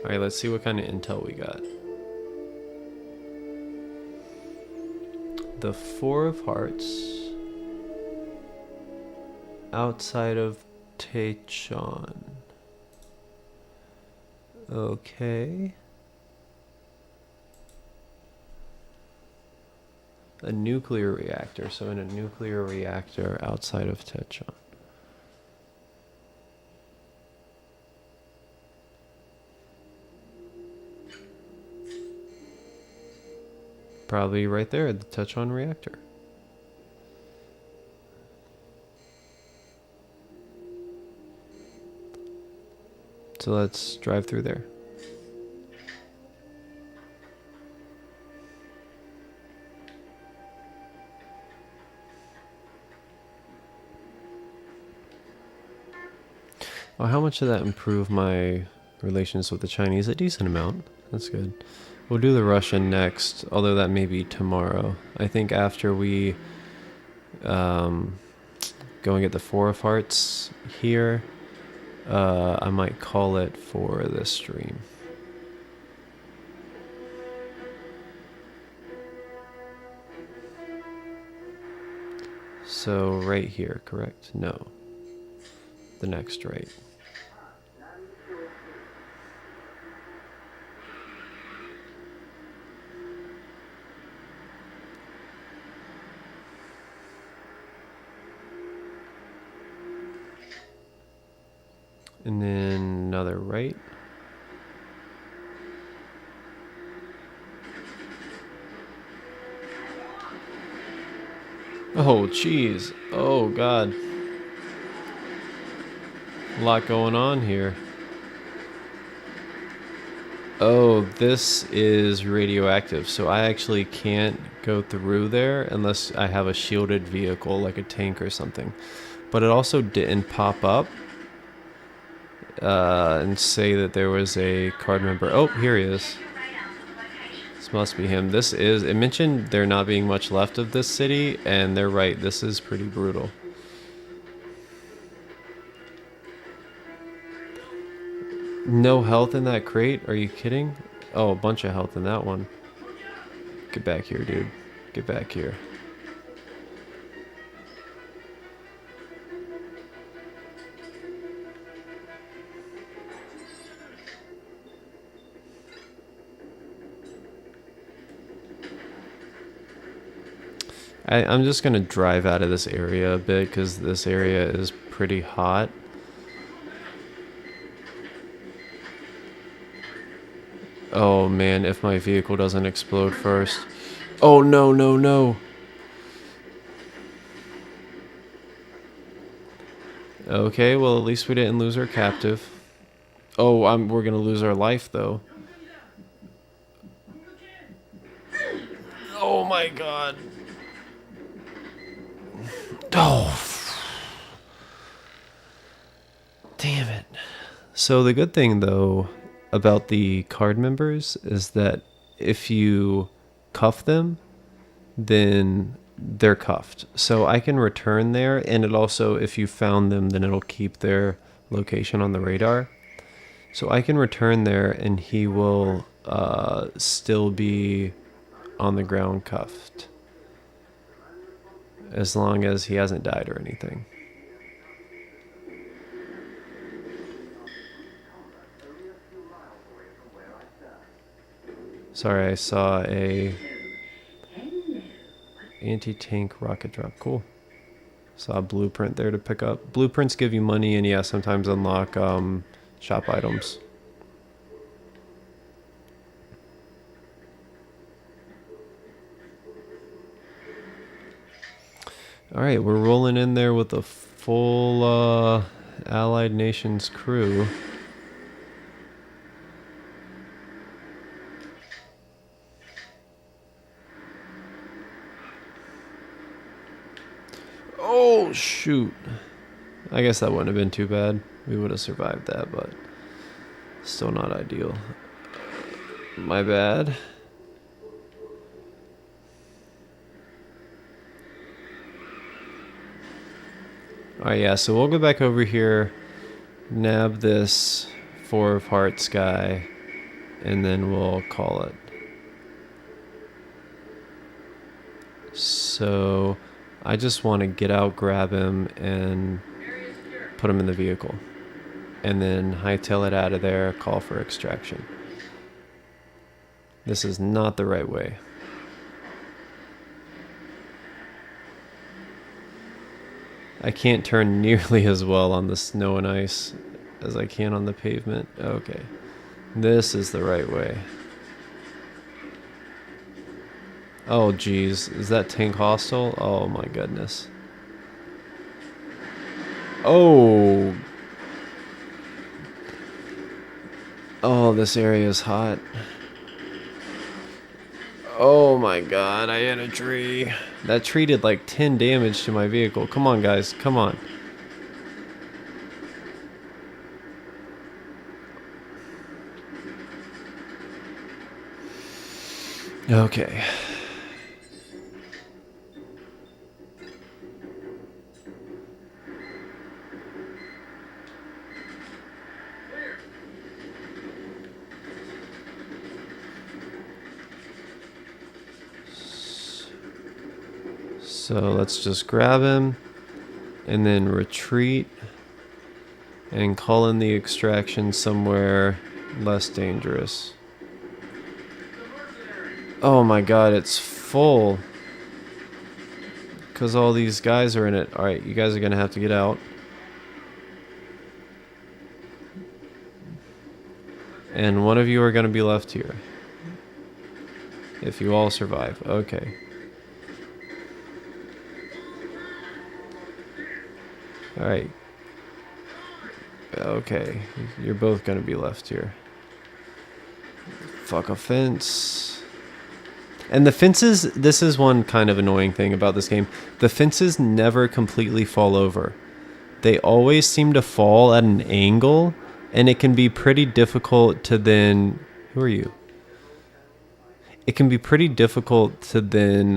S1: Alright, let's see what kind of intel we got. The Four of Hearts. Outside of Taechon. Okay. A nuclear reactor. So in a nuclear reactor outside of Taechon. Probably right there at the Taechon reactor. So let's drive through there. Well, how much did that improve my relations with the Chinese? A decent amount. That's good. We'll do the Russian next, although that may be tomorrow. I think after we go and get the Four of Hearts here, I might call it for this stream. So right here, correct? No. The next right. And then another right. Oh, jeez. Oh, God. A lot going on here. Oh, this is radioactive, so I actually can't go through there unless I have a shielded vehicle, like a tank or something. But it also didn't pop up and say that there was a card member. Oh, here he is. This must be him. This is... It mentioned there not being much left of this city, and they're right. This is pretty brutal. No health in that crate? Are you kidding? Oh, a bunch of health in that one. Get back here, dude. Get back here. I'm just going to drive out of this area a bit because this area is pretty hot. Oh man, if my vehicle doesn't explode first. Oh no, no, no. Okay, well at least we didn't lose our captive. Oh, we're going to lose our life though. Oh my god. Oh. Damn it. So the good thing though about the card members is that if you cuff them, then they're cuffed. So I can return there, and it also, if you found them, then it'll keep their location on the radar. So I can return there, and he will still be on the ground cuffed, as long as he hasn't died or anything. Sorry, I saw a anti-tank rocket drop. Cool. Saw a blueprint there to pick up. Blueprints give you money, and yeah, sometimes unlock shop items. All right, we're rolling in there with a full Allied Nations crew. Oh, shoot. I guess that wouldn't have been too bad. We would have survived that, but still not ideal. My bad. Alright, yeah, so we'll go back over here, nab this 4 of Hearts guy, and then we'll call it. So I just want to get out, grab him, and put him in the vehicle. And then hightail it out of there, call for extraction. This is not the right way. I can't turn nearly as well on the snow and ice as I can on the pavement. Okay. This is the right way. Oh, geez. Is that tank hostile? Oh, my goodness. Oh. Oh, this area is hot. Oh my god, I hit a tree. That tree did like 10 damage to my vehicle. Come on, guys. Come on. Okay. So let's just grab him and then retreat and call in the extraction somewhere less dangerous. Oh my god, it's full. Because all these guys are in it. Alright, you guys are going to have to get out. And one of you are going to be left here. If you all survive. Okay. Alright. Okay. You're both going to be left here. Fuck a fence. And the fences, this is one kind of annoying thing about this game. The fences never completely fall over. They always seem to fall at an angle, and it can be pretty difficult to then... Who are you? It can be pretty difficult to then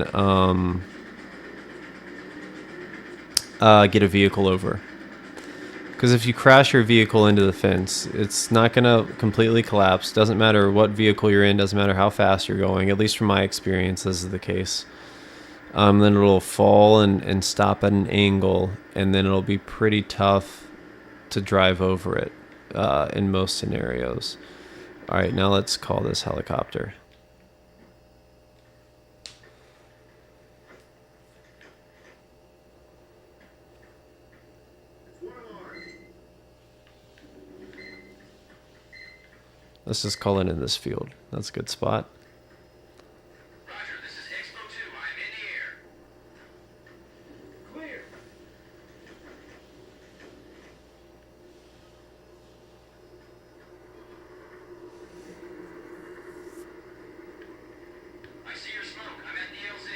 S1: get a vehicle over. Because if you crash your vehicle into the fence, it's not going to completely collapse. Doesn't matter what vehicle you're in, doesn't matter how fast you're going. At least from my experience, this is the case. Then it'll fall and stop at an angle, and then it'll be pretty tough to drive over it in most scenarios. Alright, now let's call this helicopter. Let's just call it in this field. That's a good spot.
S2: Roger, this is Expo 2. I'm in the air. Clear. I see your smoke. I'm at the LZ.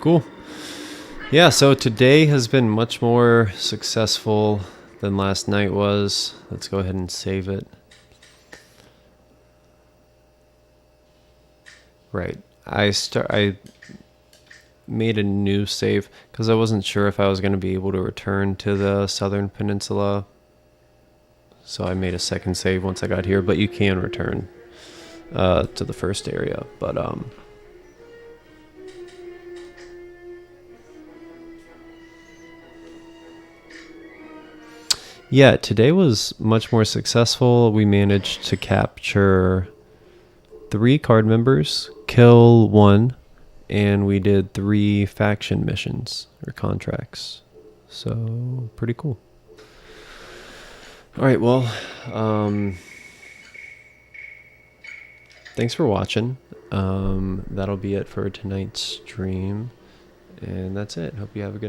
S1: Cool. Yeah, so today has been much more successful than last night was. Let's go ahead and save it. Right. I made a new save because I wasn't sure if I was going to be able to return to the southern peninsula. So I made a second save once I got here, but you can return to the first area. But yeah, today was much more successful. We managed to capture 3 card members, kill 1, and we did 3 faction missions or contracts. So pretty cool. All right, well, thanks for watching. That'll be it for tonight's stream, and that's it. Hope you have a good night.